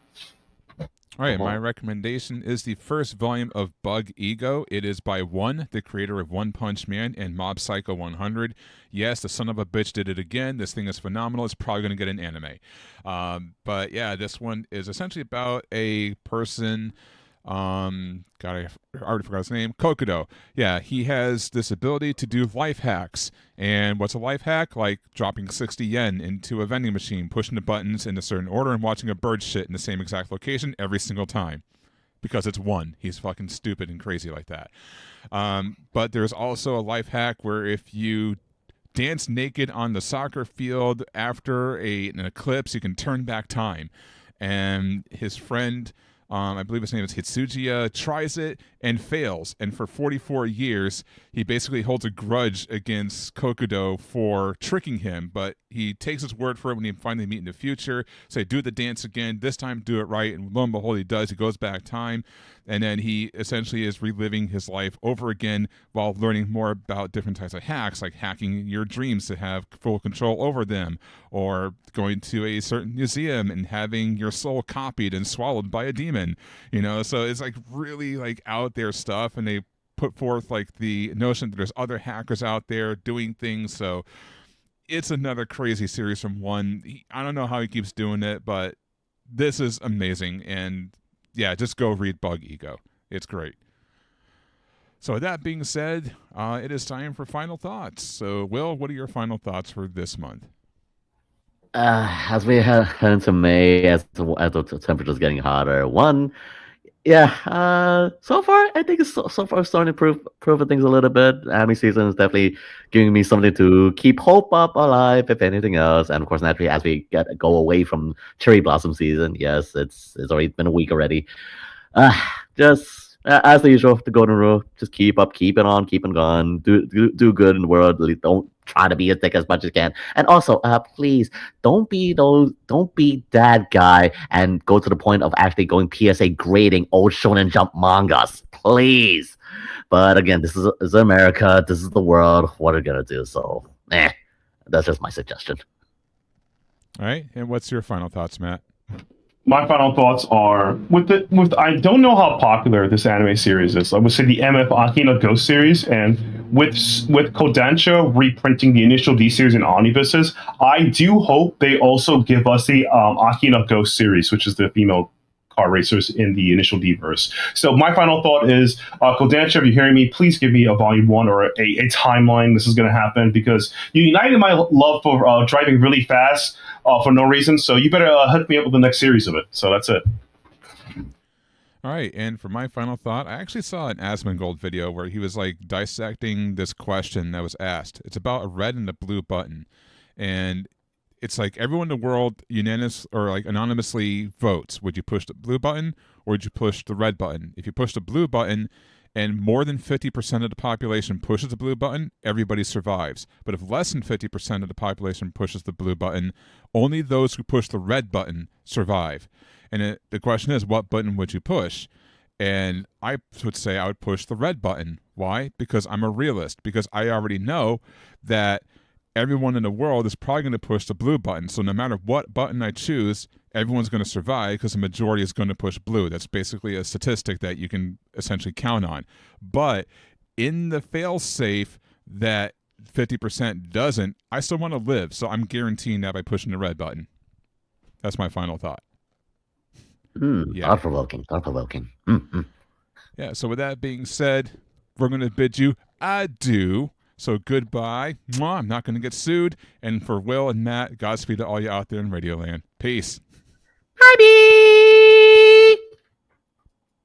Speaker 1: All right, my recommendation is the first volume of Bug Ego. It is by One, the creator of One Punch Man and Mob Psycho 100. Yes, the son of a bitch did it again. This thing is phenomenal. It's probably going to get an anime. But yeah, this one is essentially about a person. I already forgot his name. Kokudo. Yeah, he has this ability to do life hacks. And what's a life hack? Like dropping 60 yen into a vending machine, pushing the buttons in a certain order, and watching a bird shit in the same exact location every single time. Because it's One. He's fucking stupid and crazy like that. But there's also a life hack where if you dance naked on the soccer field after an eclipse, you can turn back time. And his friend I believe his name is Hitsujiya, tries it and fails. And for 44 years, he basically holds a grudge against Kokudo for tricking him. But he takes his word for it when he finally meet in the future. Say, do the dance again. This time, do it right. And lo and behold, he does. He goes back time. And then he essentially is reliving his life over again while learning more about different types of hacks, like hacking your dreams to have full control over them, or going to a certain museum and having your soul copied and swallowed by a demon. So it's like really like out there stuff, and they put forth like the notion that there's other hackers out there doing things. So it's another crazy series from one. I don't know how he keeps doing it, but this is amazing. And yeah, just go read Bug Ego. It's great. So with that being said, it is time for final thoughts. So Will, what are your final thoughts for this month?
Speaker 3: As we head into May, as the temperature's getting hotter, so far I think it's so far starting to prove things a little bit. Anime season is definitely giving me something to keep hope up alive, if anything else. And of course, naturally, as we go away from cherry blossom season, yes, it's already been a week already. Just as the usual, the golden rule: just keep it on, keep it going, do good in the world. Don't try to be as thick as much as you can. And also, please don't be that guy and go to the point of actually going PSA grading old Shonen Jump mangas, please. But again, this is America, this is the world. What are you gonna do? So, that's just my suggestion.
Speaker 1: All right, and what's your final thoughts, Matt?
Speaker 2: My final thoughts are with I don't know how popular this anime series is. I would say the MF Akina Ghost series, and with Kodansha reprinting the initial D series in omnibuses, I do hope they also give us the Akina Ghost series, which is the female car racers in the initial D verse. So my final thought is, Kodansha, if you're hearing me, please give me a volume 1 or a timeline. This is going to happen because you united my love for driving really fast for no reason. So you better hook me up with the next series of it. So that's it.
Speaker 1: All right, and for my final thought, I actually saw an Asmongold video where he was like dissecting this question that was asked. It's about a red and a blue button, and it's like everyone in the world anonymously votes. Would you push the blue button or would you push the red button? If you push the blue button and more than 50% of the population pushes the blue button, everybody survives. But if less than 50% of the population pushes the blue button, only those who push the red button survive. And the question is, what button would you push? And I would say I would push the red button. Why? Because I'm a realist. Because I already know that everyone in the world is probably going to push the blue button. So no matter what button I choose, everyone's going to survive because the majority is going to push blue. That's basically a statistic that you can essentially count on. But in the fail-safe that 50% doesn't, I still want to live. So I'm guaranteeing that by pushing the red button. That's my final thought.
Speaker 3: Thought-provoking.
Speaker 1: Yeah, so with that being said, we're going to bid you adieu. So goodbye. Mwah, I'm not going to get sued. And for Will and Matt, Godspeed to all you out there in Radioland. Peace.
Speaker 3: Bye.